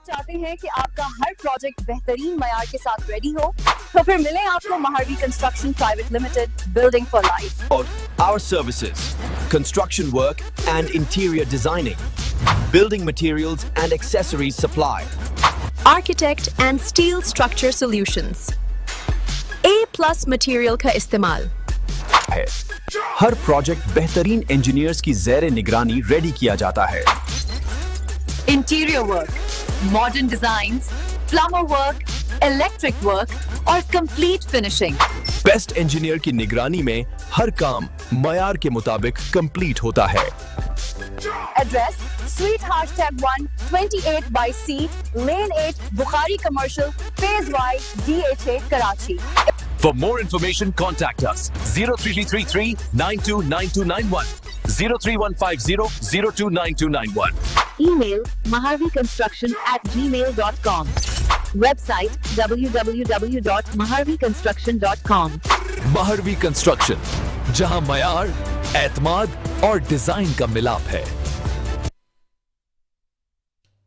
चाहते हैं कि आपका हर प्रोजेक्ट बेहतरीन मयार के साथ रेडी हो, तो फिर मिलें आपको Maharvi construction private limited, building for life. Our services, construction work and interior designing, building materials and accessories supply, architect and steel structure solutions, A+ material का इस्तेमाल है। हर प्रोजेक्ट बेहतरीन इंजीनियर्स की ज़ेर निगरानी रेडी किया जाता है। Interior work, modern designs, plumber work, electric work और कंप्लीट फिनिशिंग। बेस्ट इंजीनियर की निगरानी में हर काम मयार के मुताबिक कंप्लीट होता है। Address sweet #1 28/C Lane 8 Bukhari Commercial Phase Y DHA Karachi। For more information, contact us 03333 929291 03150 email maharviconstruction@gmail.com, website www.maharviconstruction.com। Maharvi construction, जहां मयार, एतमाद और डिजाइन का मिलाप है।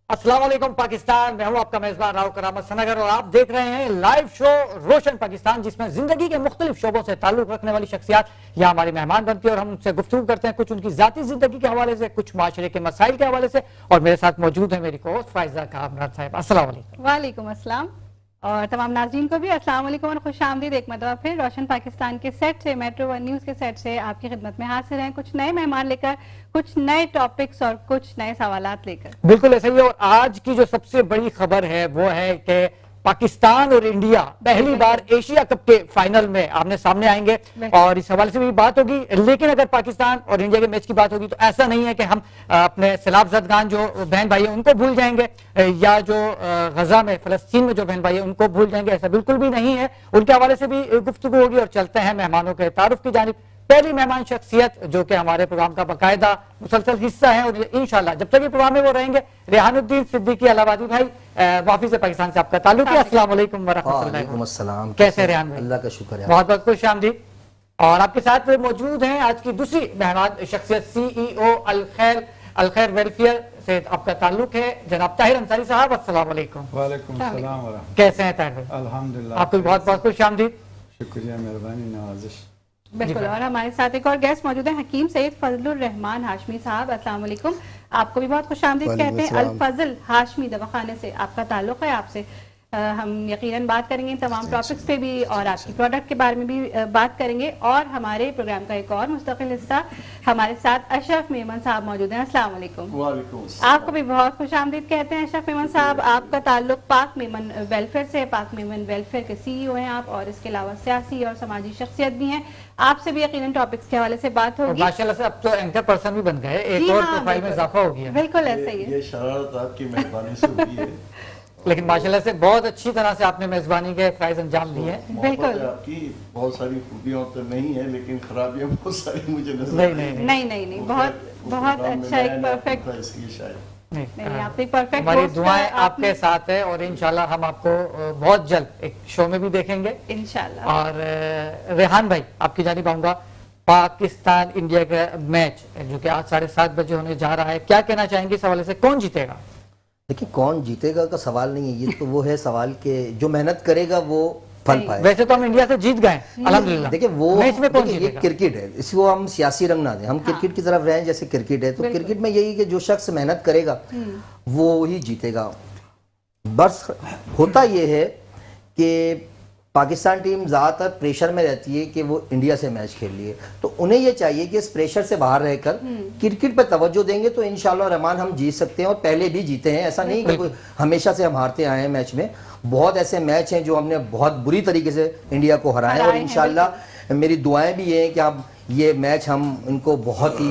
अस्सलाम वालेकुम पाकिस्तान, मैं हूं आपका मेजबान राव करामत सनागर और आप देख रहे हैं लाइव शो रोशन पाकिस्तान, जिसमें जिंदगी के मुख्तलिफ शोबों से ताल्लुक रखने वाली शख्सियात यहाँ हमारी मेहमान बनती है और हम उनसे गुफ्तगू करते हैं, कुछ उनकी जाती जिंदगी के हवाले से, कुछ माशरे के मसाइल के हवाले से। और मेरे साथ मौजूद है मेरी कोस्ट फाइजा कामरान साहब। अस्सलाम वालेकुम। वालेकुम अस्सलाम और तमाम नाज़रीन को भी अस्सलाम वालेकुम और खुश आमदीद एक मरतबा फिर रोशन पाकिस्तान के सेट से, मेट्रो वन न्यूज़ के सेट से आपकी खिदमत में हाजिर हैं, कुछ नए मेहमान लेकर, कुछ नए टॉपिक्स और कुछ नए सवालात लेकर। बिल्कुल ऐसा ही है। और आज की जो सबसे बड़ी खबर है वो है कि पाकिस्तान और इंडिया पहली बार एशिया कप के फाइनल में आमने सामने आएंगे और इस हवाले से भी बात होगी। लेकिन अगर पाकिस्तान और इंडिया के मैच की बात होगी तो ऐसा नहीं है कि हम अपने सैलाब ज़दगान जो बहन भाई है उनको भूल जाएंगे या जो गजा में फलस्तीन में जो बहन भाई है उनको भूल जाएंगे, ऐसा बिल्कुल भी नहीं है। उनके हवाले से भी गुफ्तगू होगी और चलते हैं मेहमानों के तारुफ की जानिब। पहली मेहमान शख्सियत जो कि हमारे प्रोग्राम का बाकायदा मुसलसल हिस्सा है और इंशाल्लाह जब तक ये प्रोग्राम में वो रहेंगे, रेहानुद्दीन सिद्दीकी इलाहाबादी भाई, वाफिज पाकिस्तान से आपका ताल्लुक है। अस्सलाम वालेकुम वरहमतुल्लाहि अस्सलाम। कैसे हैं रेहान भाई? अल्लाह का शुक्र है। बहुत बहुत खुश आमदीद। और आपके साथ मौजूद हैं आज की दूसरी मेहमान शख्सियत CEO अलखैर वेलफेयर से आपका ताल्लुक है, जनाब ताहिर अंसारी साहब। अस्सलाम वालेकुम। वालेकुम सलाम व रहमतुल्लाह। कैसे हैं ताहिर भाई? अल्हम्दुलिल्लाह। आपको बहुत बहुत खुश आमदीद। शुक्रिया, मेहरबानी, नवाजिश। बिल्कुल। और हमारे साथ एक और गेस्ट मौजूद है, हकीम सैयद फजलुर रहमान हाशमी साहब। अस्सलाम वालेकुम, आपको भी बहुत खुश आमदीद कहते हैं। अल फजल हाशमी दवाखाने से आपका ताल्लुक है, आपसे हम यकीनन बात करेंगे तमाम टॉपिक्स पे भी और आपकी प्रोडक्ट के बारे में भी बात करेंगे। और हमारे प्रोग्राम का एक और मुस्तकिल हिस्सा, हमारे साथ अशरफ मेमन साहब मौजूद हैं। अस्सलाम वालेकुम। आपको भी बहुत खुश आमदीद कहते हैं अशरफ मेमन साहब। आपका ताल्लुक पाक मेमन वेलफेयर से, पाक मेमन वेलफेयर के CEO हैं आप और इसके अलावा सियासी और समाजी शख्सियत भी हैं। आपसे भी यकीनन टॉपिक्स के हवाले से बात होगी। माशाल्लाह से अब तो एंकर पर्सन भी बन गए, एक और प्रोफाइल में इजाफा हो गया। बिल्कुल ऐसा ही है। ये शरारत आपकी मेहरबानी से हुई है। लेकिन माशाल्लाह से बहुत अच्छी तरह से आपने मेजबानी के फराइज अंजाम दिए हैं। बिल्कुल। आपकी बहुत सारी खूबियां तो नहीं है लेकिन खराबियां बहुत सारी मुझे नजर नहीं, बहुत अच्छा एक परफेक्ट नहीं, आपने परफेक्ट हमारी दुआएं आपके साथ है और इंशाल्लाह हम आपको बहुत जल्द एक शो में भी देखेंगे इंशाल्लाह। और रेहान भाई आपकी जानिब आऊंगा, पाकिस्तान इंडिया का मैच जो कि आज 7:30 बजे होने जा रहा है, क्या कहना चाहेंगे इस हवाले से? कौन जीतेगा? देखिए, कौन जीतेगा का सवाल नहीं है, ये तो वो है सवाल के जो मेहनत करेगा वो फल पाए। वैसे तो हम इंडिया से जीत गए अल्हम्दुलिल्लाह। देखिए वो मैच में कौन ये क्रिकेट है, इसको हम सियासी रंग ना दें, हम क्रिकेट की तरफ रहें जैसे क्रिकेट है। तो क्रिकेट में यही कि जो शख्स मेहनत करेगा वो ही जीतेगा। बस होता ये है कि पाकिस्तान टीम ज़्यादातर प्रेशर में रहती है कि वो इंडिया से मैच खेल लिए, तो उन्हें ये चाहिए कि इस प्रेशर से बाहर रहकर क्रिकेट पर तवज्जो देंगे तो इंशाल्लाह रहमान हम जीत सकते हैं। और पहले भी जीते हैं, ऐसा नहीं कि हमेशा से हम हारते आए हैं मैच में। बहुत ऐसे मैच हैं जो हमने बहुत बुरी तरीके से इंडिया को हराए और इंशाल्लाह मेरी दुआएं भी ये हैं कि आप ये मैच हम इनको बहुत ही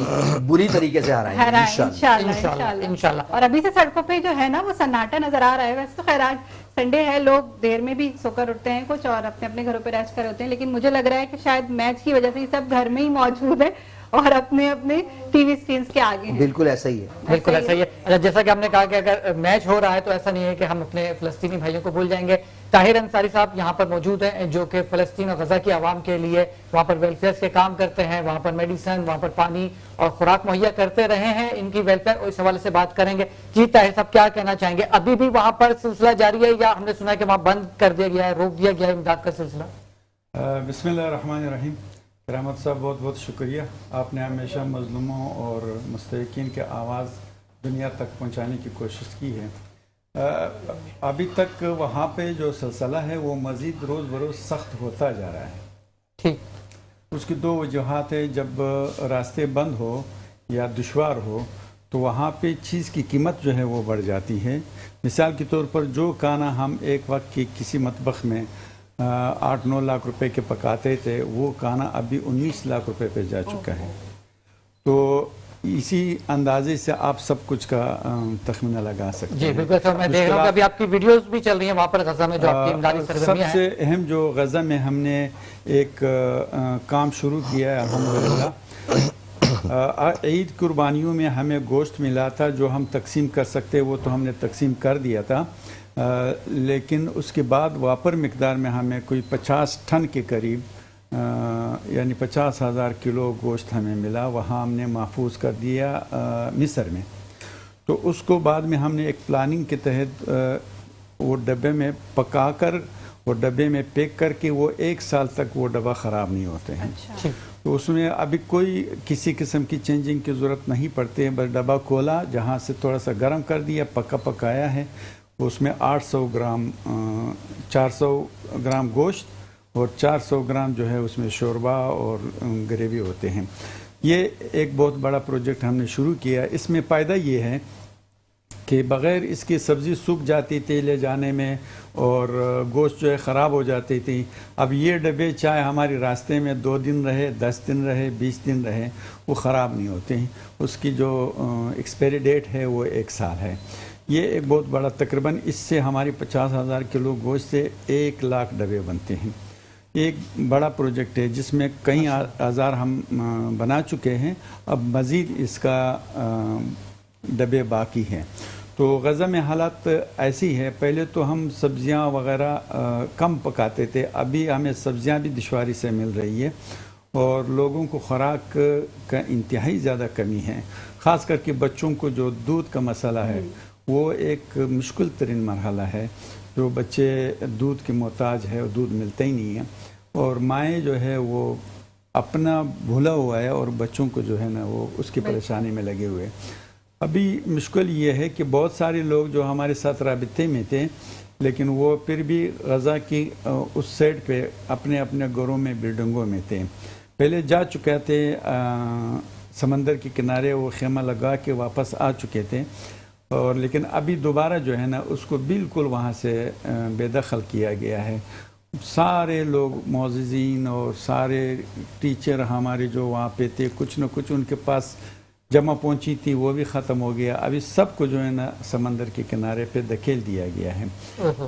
बुरी तरीके से हराएंगे इंशाल्लाह। और अभी से सड़कों पे जो है ना वो सन्नाटा नजर आ रहा है। वैसे तो खैर आज संडे है, लोग देर में भी सोकर उठते हैं कुछ और अपने अपने घरों पे रेस्ट कर होते हैं, लेकिन मुझे लग रहा है कि शायद मैच की वजह से ये सब घर में ही मौजूद है और अपने अपने टीवी स्क्रीन के आगे हैं। बिल्कुल ऐसा ही है, बिल्कुल ऐसा ही है। अच्छा, जैसा कि हमने कहा कि अगर मैच हो रहा है तो ऐसा नहीं है कि हम अपने फलस्तीनी भाइयों को भूल जाएंगे। طاہر انصاری صاحب یہاں پر موجود ہیں جو کہ فلسطین اور غزہ کی عوام کے لیے وہاں پر ویلفیئر کے کام کرتے ہیں, وہاں پر میڈیسن, وہاں پر پانی اور خوراک مہیا کرتے رہے ہیں, ان کی ویلفیئر اور اس حوالے سے بات کریں گے. جی طاہر صاحب کیا کہنا چاہیں گے, ابھی بھی وہاں پر سلسلہ جاری ہے یا ہم نے سنا ہے کہ وہاں بند کر دیا گیا ہے, روک دیا گیا ہے امداد کا سلسلہ؟ بسم اللہ الرحمن الرحیم. کرامت صاحب بہت بہت شکریہ, آپ نے ہمیشہ مظلوموں اور مستحقین کے آواز دنیا تک پہنچانے کی کوشش کی ہے. ابھی تک وہاں پہ جو سلسلہ ہے وہ مزید روز بروز سخت ہوتا جا رہا ہے. ٹھیک, اس کی دو وجوہات ہیں. جب راستے بند ہو یا دشوار ہو تو وہاں پہ چیز کی قیمت جو ہے وہ بڑھ جاتی ہے. مثال کے طور پر جو کھانا ہم ایک وقت کی کسی مطبخ میں 8-9 لاکھ روپے کے پکاتے تھے, وہ کھانا ابھی 19 لاکھ روپے پہ جا چکا ہے. تو اسی اندازے سے آپ سب کچھ کا تخمینہ لگا سکتے ہیں. جی بالکل سر, میں دیکھ رہا ہوں کہ ابھی آپ کی ویڈیوز بھی چل رہی ہیں وہاں پر غزہ میں جو آپ کی امدادی سرگرمیاں ہیں. سب سے اہم جو غزہ میں ہم نے ایک کام شروع کیا ہے الحمدللہ. عید قربانیوں میں ہمیں گوشت ملا تھا جو ہم تقسیم کر سکتے, وہ تو ہم نے تقسیم کر دیا تھا, لیکن اس کے بعد واپر مقدار میں ہمیں کوئی 50 ٹن کے قریب یعنی 50,000 کلو گوشت ہمیں ملا. وہاں ہم نے محفوظ کر دیا مصر میں. تو اس کو بعد میں ہم نے ایک پلاننگ کے تحت وہ ڈبے میں پکا کر, وہ ڈبے میں پیک کر کے, وہ 1 سال تک وہ ڈبہ خراب نہیں ہوتے ہیں. تو اس میں ابھی کوئی کسی قسم کی چینجنگ کی ضرورت نہیں پڑتی. بس ڈبہ کھولا, جہاں سے تھوڑا سا گرم کر دیا, پکایا ہے, اس میں 800 گرام 400 گرام گوشت اور 400 گرام جو ہے اس میں شوربہ اور گریوی ہوتے ہیں. یہ ایک بہت بڑا پروجیکٹ ہم نے شروع کیا. اس میں فائدہ یہ ہے کہ بغیر اس کی سبزی سوکھ جاتی تھی لے جانے میں اور گوشت جو ہے خراب ہو جاتی تھی. اب یہ ڈبے چاہے ہماری راستے میں 2 دن رہے, 10 دن رہے, 20 دن رہے, وہ خراب نہیں ہوتے ہیں. اس کی جو ایکسپائری ڈیٹ ہے وہ 1 سال ہے. یہ ایک بہت بڑا, تقریباً اس سے ہماری 50,000 کلو گوشت سے 1 لاکھ ڈبے بنتے ہیں. ایک بڑا پروجیکٹ ہے جس میں کئی ہزار ہم بنا چکے ہیں. اب مزید اس کا ڈبے باقی ہیں. تو غزہ میں حالت ایسی ہے, پہلے تو ہم سبزیاں وغیرہ کم پکاتے تھے, ابھی ہمیں سبزیاں بھی دشواری سے مل رہی ہے اور لوگوں کو خوراک کا انتہائی زیادہ کمی ہے. خاص کر کے بچوں کو جو دودھ کا مسئلہ ہے وہ ایک مشکل ترین مرحلہ ہے. جو بچے دودھ کے محتاج ہے, دودھ ملتا ہی نہیں ہے, اور مائیں جو ہے وہ اپنا بھولا ہوا ہے اور بچوں کو جو ہے نا وہ اس کی پریشانی میں لگے ہوئے. ابھی مشکل یہ ہے کہ بہت سارے لوگ جو ہمارے ساتھ رابطے میں تھے, لیکن وہ پھر بھی غزہ کی اس سائڈ پہ اپنے اپنے گھروں میں, بلڈنگوں میں تھے. پہلے جا چکے تھے سمندر کے کنارے, وہ خیمہ لگا کے واپس آ چکے تھے, اور لیکن ابھی دوبارہ جو ہے نا اس کو بالکل وہاں سے بے دخل کیا گیا ہے. سارے لوگ معززین اور سارے ٹیچر ہمارے جو وہاں پہ تھے, کچھ نہ کچھ ان کے پاس جمع پہنچی تھی, وہ بھی ختم ہو گیا. ابھی سب کو جو ہے نا سمندر کے کنارے پہ دھکیل دیا گیا ہے,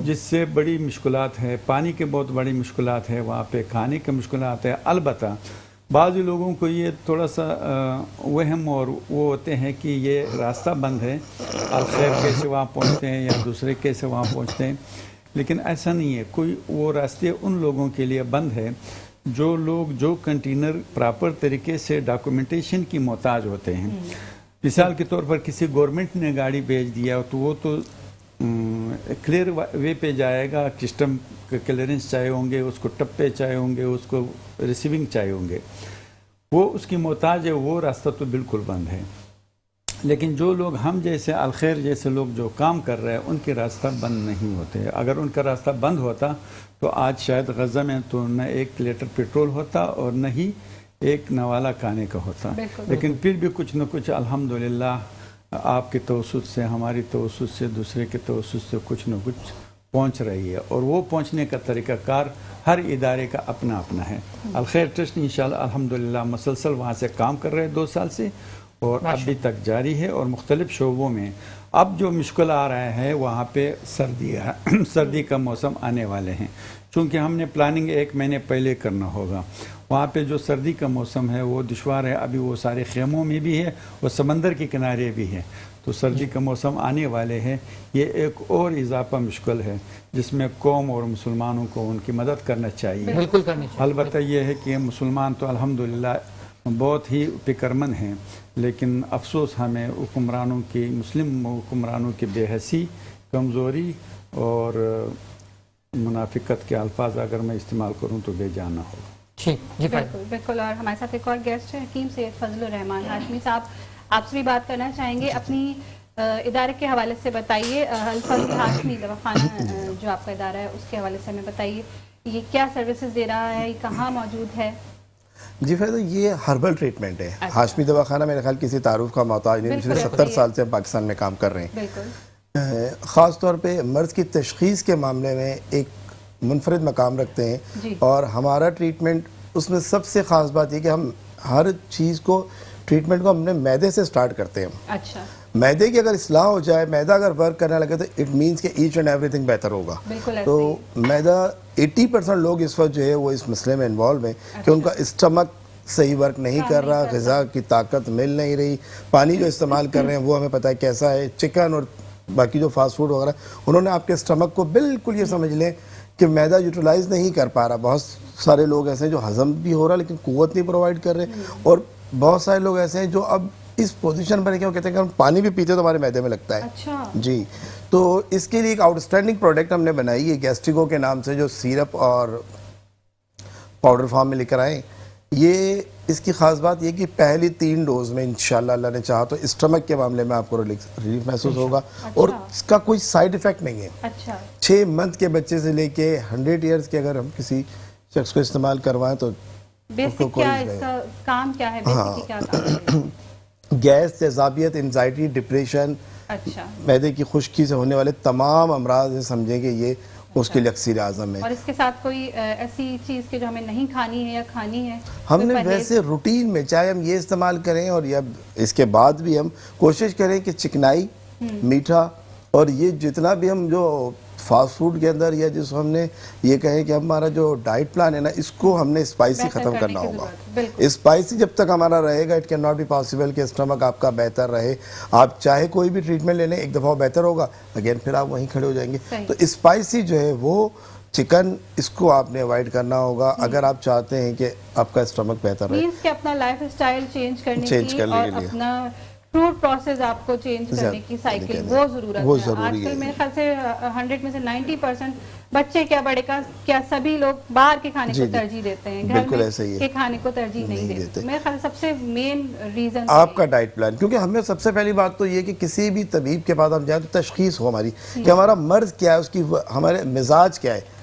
جس سے بڑی مشکلات ہے. پانی کے بہت بڑی مشکلات ہے وہاں پہ, کھانے کی مشکلات ہے. البتہ بعض لوگوں کو یہ تھوڑا سا وہم اور وہ ہوتے ہیں کہ یہ راستہ بند ہے, الخیر کیسے وہاں پہنچتے ہیں یا دوسرے کیسے وہاں پہنچتے ہیں. لیکن ایسا نہیں ہے. کوئی وہ راستے ان لوگوں کے لیے بند ہے جو لوگ جو کنٹینر پراپر طریقے سے ڈاکومنٹیشن کی محتاج ہوتے ہیں. مثال کے طور پر کسی گورنمنٹ نے گاڑی بھیج دیا تو وہ تو کلیئر وے پہ جائے گا, کسٹم کلیئرنس چاہے ہوں گے, اس کو ٹپے چاہے ہوں گے, اس کو ریسیونگ چاہے ہوں گے, وہ اس کی محتاج ہے. وہ راستہ تو بالکل بند ہے. لیکن جو لوگ ہم جیسے الخیر جیسے لوگ جو کام کر رہے ہیں ان کے راستہ بند نہیں ہوتے. اگر ان کا راستہ بند ہوتا تو آج شاید غزہ میں تو نہ 1 لیٹر پیٹرول ہوتا اور نہ ہی ایک نوالا کھانے کا ہوتا. لیکن پھر بھی کچھ نہ کچھ الحمدللہ آپ کے توسط سے, ہماری توسط سے, دوسرے کے توسط سے کچھ نہ کچھ پہنچ رہی ہے. اور وہ پہنچنے کا طریقہ کار ہر ادارے کا اپنا اپنا ہے. الخیر ٹرسٹ انشاءاللہ الحمدللہ مسلسل وہاں سے کام کر رہے ہیں 2 سال سے, اور ابھی تک جاری ہے. اور مختلف شعبوں میں اب جو مشکل آ رہا ہے وہاں پہ سردی کا موسم آنے والے ہیں. چونکہ ہم نے پلاننگ 1 مہینے پہلے کرنا ہوگا. وہاں پہ جو سردی کا موسم ہے وہ دشوار ہے. ابھی وہ سارے خیموں میں بھی ہے, وہ سمندر کے کنارے بھی ہے, तो सर्दी का मौसम आने वाले हैं, ये एक और इजाफा मुश्किल है जिसमें कौम और मुसलमानों को उनकी मदद करना चाहिए। बिल्कुल करनी चाहिए। अलबत्ता ये है कि मुसलमान तो अल्हम्दुलिल्लाह बहुत ही फिक्रमंद हैं, लेकिन अफसोस हमें हुक्मरानों की, मुस्लिम हुक्मरानों की बेहसी, कमज़ोरी और मुनाफिकत के अल्फाज अगर मैं इस्तेमाल करूँ तो बेजाना होगा। ठीक जी बिल्कुल बिल्कुल। और हमारे साथ एक और गेस्ट है हकीम सैयद फजलुर रहमान हाशमी साहब, आपसे भी बात करना चाहेंगे। अपनी इदारे के हवाले से बताइए, अल फजल हाशमी दवाखाना जो आपका इदारा है उसके हवाले से हमें बताइए, ये क्या सर्विसेज दे रहा है, ये कहाँ मौजूद है? जी फैज़, ये हर्बल ट्रीटमेंट है। अच्छा। हाशमी दवाखाना मेरे ख्याल किसी तारुफ का मोहताज नहीं, पिछले 70 साल से हम पाकिस्तान में काम कर रहे हैं। बिल्कुल। ख़ास तौर पे मर्ज़ की तशख़ीस के मामले में एक मुनफरिद मकाम रखते जी। हैं, और हमारा ट्रीटमेंट उसमें सबसे ख़ास बात ये कि हम हर चीज़ को, ट्रीटमेंट को अपने मैदे से स्टार्ट करते हैं। अच्छा। मैदे की अगर इस्लाह हो जाए, मैदा अगर वर्क करने लगे तो इट मीन्स कि ईच एंड एवरीथिंग बेहतर होगा। बिल्कुल ऐसे तो मैदा 80% लोग इस वक्त जो है वो इस मसले में इन्वॉल्व हैं कि उनका स्टमक सही वर्क नहीं कर रहा, ग़िज़ा की ताकत मिल नहीं रही, पानी जो इस्तेमाल कर रहे हैं वो हमें पता है कैसा है, चिकन और बाकी जो फास्ट फूड वगैरह, उन्होंने आपके स्टमक को बिल्कुल ये समझ लें कि मैदा यूटिलाइज नहीं कर पा रहा। बहुत सारे लोग ऐसे हैं जो हज़म भी हो रहा लेकिन क़ुव्वत नहीं प्रोवाइड कर रहे, और बहुत सारे लोग ऐसे हैं जो अब इस पोजीशन पर क्या कहते हैं कि हम पानी भी पीते तो हमारे मैदे में लगता है। अच्छा। जी, तो इसके लिए एक आउटस्टैंडिंग प्रोडक्ट हमने बनाई है गैस्ट्रिको के नाम से, जो सिरप और पाउडर फॉर्म में लेकर आए। ये इसकी ख़ास बात ये कि पहली 3 डोज में इंशाल्लाह अल्लाह ने चाहा तो स्टमक के मामले में आपको रिलीफ महसूस होगा, और इसका कोई साइड इफ़ेक्ट नहीं है। अच्छा। 6 मंथ के बच्चे से लेके 100 ईयर्स के अगर हम किसी शख्स को इस्तेमाल करवाएं तो बेसिक क्या है इसका काम, क्या है बेसिक क्या काम है? गैस, तेज़ाबियत, एंजाइटी, डिप्रेशन, अच्छा। मैदे की खुश्की से होने वाले तमाम अमराज समझें कि ये उसके लिए अक्सीर आज़म है। और इसके साथ कोई ऐसी चीज़ के जो हमें नहीं खानी है या खानी है? हमने कोई परहेज? वैसे रूटीन में चाहे हम ये इस्तेमाल करें और या इसके बाद भी हम कोशिश करें कि चिकनाई, मीठा और ये जितना भी हम जो फास्ट फूड के अंदर या जिस हमने ये कहें कि हमारा जो डाइट प्लान है ना, इसको हमने स्पाइसी बेहतर ख़त्म करने करना की होगा। ज़रूरत है, बिल्कुल। स्पाइसी जब तक हमारा रहेगा, it can not be possible कि स्टमक आपका बेहतर रहे। आप चाहे कोई भी ट्रीटमेंट ले लें, एक दफ़ा बेहतर होगा, अगेन फिर आप वहीं खड़े हो जाएंगे। तो स्पाइसी जो है वो चिकन, इसको आपने अवॉइड करना होगा अगर आप चाहते हैं कि आपका स्टमक बेहतर रहे। मीन्स कि अपना लाइफ स्टाइल चेंज करने चेंज की करने और के लिए। अपना फ्रूट प्रोसेस आपको चेंज करने की साइकिल वो जरूरत वो है। ज़रूरी आजकल है। मेरे ख्याल से 100 में से 90% बच्चे क्या बड़े का क्या सभी लोग बाहर के खाने जी, को जी। तरजीह देते हैं, घर बिल्कुल में ऐसा ही है। के खाने को तरजीह नहीं देते। मेरे ख्याल से सबसे मेन रीजन आपका डाइट प्लान, क्योंकि हमें सबसे पहली बात तो ये कि किसी भी तबीब के पास हम जाए तो तशखीस हो हमारी कि हमारा मर्ज क्या है, उसकी हमारे मिजाज क्या है।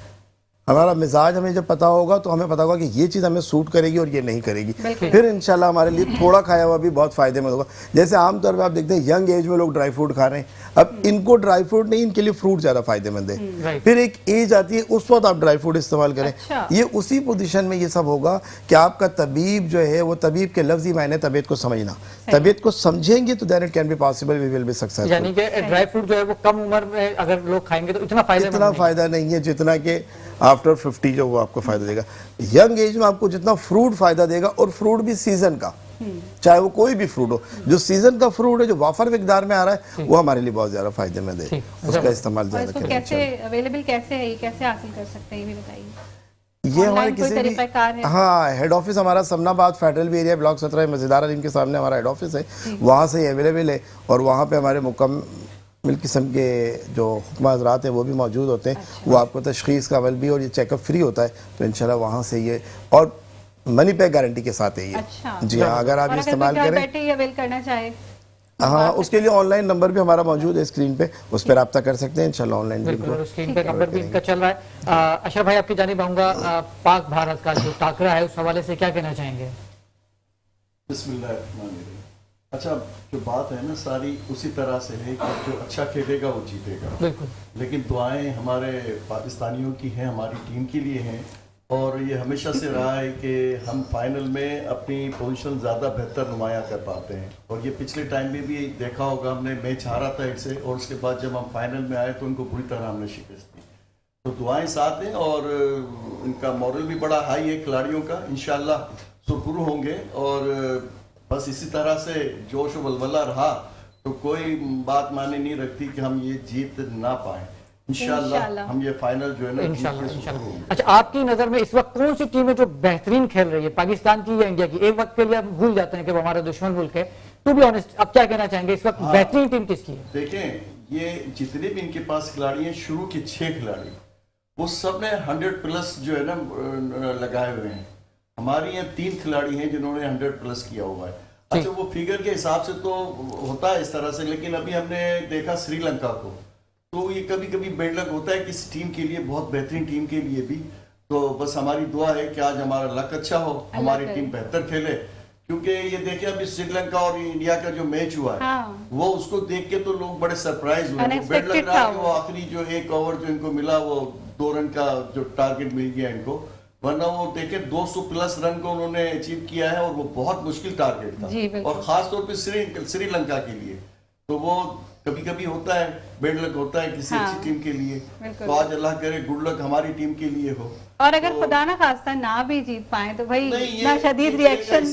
हमारा मिजाज हमें जब पता होगा तो हमें पता होगा कि ये चीज़ हमें सूट करेगी और ये नहीं करेगी, फिर इंशाल्लाह हमारे लिए थोड़ा खाया हुआ भी बहुत फ़ायदेमंद होगा। जैसे आमतौर पे आप देखते हैं यंग एज में लोग ड्राई फ्रूट खा रहे हैं, अब इनको ड्राई फ्रूट नहीं, इनके लिए फ्रूट ज़्यादा फ़ायदेमंद है। फिर एक एज आती है, उस वक्त आप ड्राई फ्रूट इस्तेमाल करें। अच्छा। ये उसी पोजीशन में ये सब होगा कि आपका तबीब जो है वो तबीब के लफ्ज़ी मायने तबीयत को समझना, तबीयत को समझेंगे तो then it can be possible, we will be successful. यानी कि ड्राई फ्रूट जो है वो कम उम्र में अगर लोग खाएंगे तो इतना फ़ायदा नहीं है जितना कि आफ्टर 50 जो वो आपको फ़ायदा देगा। यंग एज में आपको जितना फ्रूट फ़ायदा देगा, और फ्रूट भी सीज़न का, चाहे वो कोई भी फ्रूट हो, जो सीज़न का फ्रूट है जो वाफर मिकदार में आ रहा है वो हमारे लिए बहुत ज़्यादा फ़ायदेमंद है, उसका इस्तेमाल ज़्यादा इसको करें। कैसे अवेलेबल कैसे है, ये कैसे हासिल कर सकते हैं, ये भी बताइए। ये हमारे ऑनलाइन कोई किसी भी, तरीक़ाकार है? हाँ, हेड ऑफिस हमारा समनाबाद फेडरल भी एरिया ब्लॉक 17 मज़ीदार अलीम के सामने हमारा हेड ऑफिस है, वहाँ से अवेलेबल है, और वहाँ पे हमारे मुकम्मल किस्म के जो हुक्मा हज़रात हैं वो भी मौजूद होते हैं। वो आपको तशख़ीस का अमल भी और ये चेकअप फ्री होता है, तो इंशाल्लाह वहाँ से ये, और मनी पे गारंटी के साथ है ये। अच्छा। जी हाँ, अगर आप इस्तेमाल करें, बैठे ही अवेल करना चाहे, हाँ, उसके लिए ऑनलाइन नंबर भी हमारा मौजूद है स्क्रीन पे, उस पर रब्ता कर सकते हैं इंशाल्लाह ऑनलाइन। बिल्कुल, स्क्रीन पे नंबर भी इनका चल रहा है। अशरफ भाई, आपकी जानिब आऊँगा, पाक भारत का जो टाकरा है उस हवाले से क्या कहना चाहेंगे? बिस्मिल्लाहिर्रहमानिर्रहीम। अच्छा, जो बात है ना सारी उसी तरह से है कि जो अच्छा खेलेगा वो जीतेगा। बिल्कुल। लेकिन दुआएं हमारे पाकिस्तानियों की हैं, हमारी टीम के लिए हैं, और ये हमेशा से रहा है कि हम फाइनल में अपनी पोजीशन ज़्यादा बेहतर नुमाया कर पाते हैं। और ये पिछले टाइम में भी देखा होगा, हमने मैच हारा था इनसे, और उसके बाद जब हम फाइनल में आए तो उनको बुरी तरह हमने शिकस्त दी। तो दुआएं साथ हैं, और इनका मॉरल भी बड़ा हाई है खिलाड़ियों का, इंशाल्लाह सुरखुरू होंगे। और बस इसी तरह से जोश व वलवला रहा तो कोई बात माने नहीं रखती कि हम ये जीत ना पाए। इंशाल्लाह हम ये फाइनल जो है ना इंशाल्लाह। अच्छा, आपकी नजर में इस वक्त कौन सी टीम है जो बेहतरीन खेल रही है, पाकिस्तान की या इंडिया की? एक वक्त के लिए हम भूल जाते हैं कि वो हमारा दुश्मन मुल्क है। टू बी ऑनेस्ट, आप क्या कहना चाहेंगे इस वक्त बेहतरीन टीम किसकी है? देखें, ये जितने भी इनके पास खिलाड़ी हैं, शुरू के 6 खिलाड़ी वो सब ने 100+ जो है ना लगाए हुए हैं। हमारे यहाँ 3 खिलाड़ी हैं जिन्होंने 100+ किया हुआ है। अच्छा, वो फिगर के हिसाब से तो होता है इस तरह से, लेकिन अभी हमने देखा श्रीलंका को, तो ये कभी कभी बेड लक होता है किसी टीम के लिए, बहुत बेहतरीन टीम के लिए भी। तो बस हमारी दुआ है कि आज हमारा लक अच्छा हो, हमारी टीम बेहतर खेले, क्योंकि ये देखिए अभी श्रीलंका और इंडिया का जो मैच हुआ है वो उसको देख के तो लोग बड़े सरप्राइज हुए। बेड लक रहा कि वो आखिरी जो 1 ओवर जो इनको मिला वो 2 रन का जो टारगेट मिल गया इनको, वरना वो देखे 200+ रन को उन्होंने अचीव किया है और वो बहुत मुश्किल टारगेट था, और खास तौर पे श्रीलंका के लिए। तो वो कभी कभी होता है, बेड लक होता है किसी अच्छी टीम के लिए। तो आज अल्लाह करे गुड लक हमारी टीम के लिए हो, और अगर खुदा ना खास्ता ना भी जीत पाए तो भाई इतना शदीद रिएक्शन,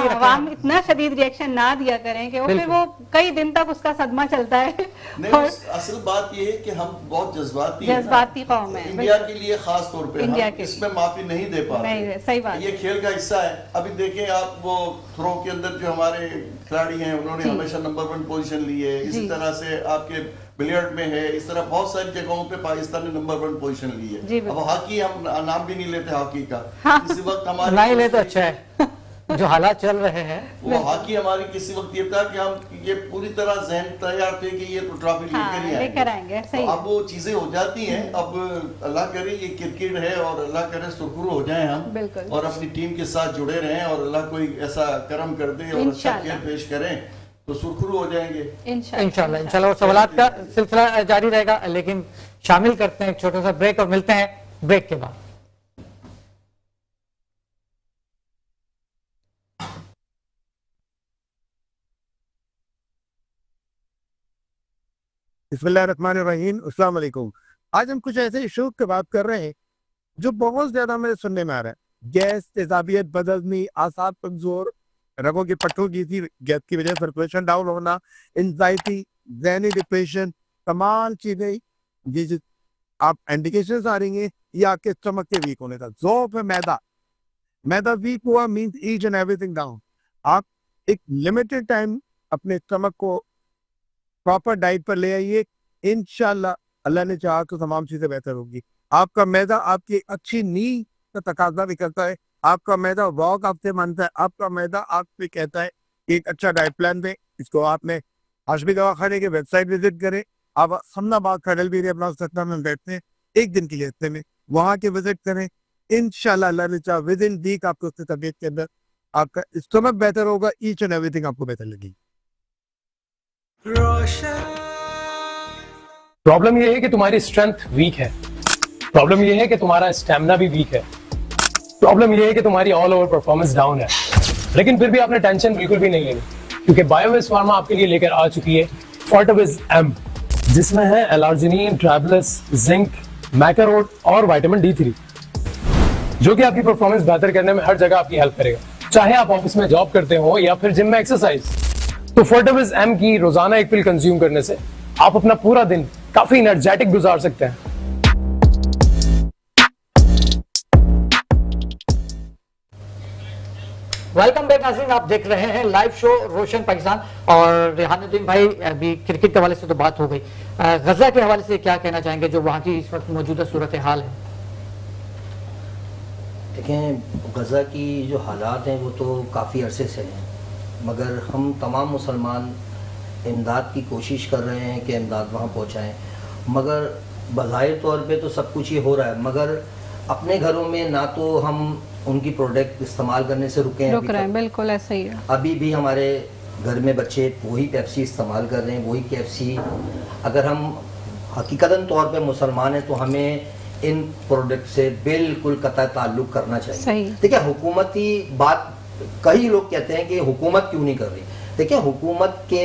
आवाम इतना शदीद रिएक्शन ना दिया करें कि वो फिर वो कई दिन तक उसका सदमा चलता है। और असल बात ये है कि हम बहुत जज्बाती कौम है, इंडिया के लिए खास तौर पे हम इसमें माफी नहीं दे पा रहे। सही बात, ये खेल का हिस्सा है। अभी देखें आप, वो थ्रो के अंदर जो हमारे खिलाड़ी हैं उन्होंने हमेशा नंबर 1 पोजीशन ली है, इसी तरह से आपके बिलियर्ड में है, इस तरह बहुत सारी जगहों पे पाकिस्तान ने नंबर 1 पोजीशन ली है। अब हॉकी हम नाम भी नहीं लेते हॉकी का, किसी वक्त हमारे नहीं ले तो अच्छा है जो हालात चल रहे हैं। वो हॉकी हमारी किसी वक्त ये था कि हम ये पूरी तरह जहन तैयार थे कि ये तो ट्रॉफी लेकर ही आएंगे। तो अब वो चीजें हो जाती हैं। अब अल्लाह करे ये क्रिकेट है और अल्लाह करे सुरखरू हो जाए हम और अपनी टीम के साथ जुड़े रहें और अल्लाह कोई ऐसा करम कर दे और अच्छा खेल पेश करें तो सुरखरू हो जाएंगे इंशाल्लाह। और सवालात का सिलसिला जारी रहेगा, लेकिन शामिल करते हैं एक छोटा सा ब्रेक और मिलते हैं ब्रेक के बाद। बिस्मिल्लाहिर्रहमानिर्रहीम, अस्सलाम वालेकुम। आज हम कुछ ऐसे इशू की बात कर रहे हैं जो बहुत ज्यादा मेरे सुनने में आ रहा है। गैस, तेजाबियत, बदहजमी, आसाब कमजोर, रगों की पट्टों की गैस की वजह से सर्कुलेशन डाउन होना, एंजाइटी, ज़हनी डिप्रेशन, तमाम चीजें ये आप इंडिकेशंस आ रही हैं या आपके स्टमक के वीक होने का। ज़ौफ़ है मैदा वीक हुआ means each and everything down. आप एक लिमिटेड टाइम अपने स्टमक को प्रॉपर डाइट पर ले आइए, इंशाल्लाह अल्लाह ने चाहा तो तमाम चीजें बेहतर होगी। आपका मैदा आपकी अच्छी नींद का तकाजा भी करता है, आपका मैदा वॉक आपसे मानता है, आपका मैदा आपसे कहता है एक अच्छा डाइट प्लान दें। इसको आपने हाशमी दवाखाने के वेबसाइट विजिट करें। आप समनाबाद खडल भी अपना सतना में बैठते हैं 1 दिन के लिए हफ्ते में, वहां के विजिट करें। इंशाल्लाह अल्लाह ने चाहा विद इन वीक आपको उसकी तबीयत के अंदर आपका स्टमक बेहतर होगा, ईच एंड एवरीथिंग आपको बेहतर लगेगी। प्रॉब्लम यह है कि तुम्हारी स्ट्रेंथ वीक है, प्रॉब्लम यह है कि तुम्हारा स्टैमिना भी वीक है, प्रॉब्लम यह है कि तुम्हारी ऑल ओवर परफॉर्मेंस डाउन है। लेकिन फिर भी आपने टेंशन बिल्कुल भी नहीं लेनी, क्योंकि बायोविज फार्मा आपके लिए लेकर आ चुकी है फोर्टिविज एम, जिसमें है एलार्जिनिन, ट्राइबलस, जिंक, मैकारोड और विटामिन D3, जो कि आपकी परफॉर्मेंस बेहतर करने में हर जगह आपकी हेल्प करेगा। चाहे आप ऑफिस में जॉब करते हो या फिर जिम में एक्सरसाइज, तो फोर्टिविज एम की रोजाना 1 पिल कंज्यूम करने से आप अपना पूरा दिन काफी एनर्जेटिक गुजार सकते हैं। वेलकम बैक नाज़रीन, आप देख रहे हैं लाइव शो रोशन पाकिस्तान। और रेहानुद्दीन भाई, अभी क्रिकेट के हवाले से तो बात हो गई, गजा के हवाले से क्या कहना चाहेंगे जो वहाँ की इस वक्त मौजूदा सूरत हाल है? देखें, गजा की जो हालात हैं वो तो काफ़ी अरसे से हैं, मगर हम तमाम मुसलमान इमदाद की कोशिश कर रहे हैं कि इमदाद वहाँ पहुँचाएँ। मगर बज़ाहिर तौर पे तो सब कुछ ये हो रहा है, मगर अपने घरों में ना तो हम उनकी प्रोडक्ट इस्तेमाल करने से रुक रहे हैं। बिल्कुल ऐसा ही है। अभी भी हमारे घर में बच्चे वही पेप्सी इस्तेमाल कर रहे हैं, वही केएफसी। अगर हम हकीकतन तौर पे मुसलमान हैं तो हमें इन प्रोडक्ट से बिल्कुल कतई ताल्लुक़ करना चाहिए। देखिए, हुकूमती बात कई लोग कहते हैं कि हुकूमत क्यों नहीं कर रही। देखिए, हुकूमत के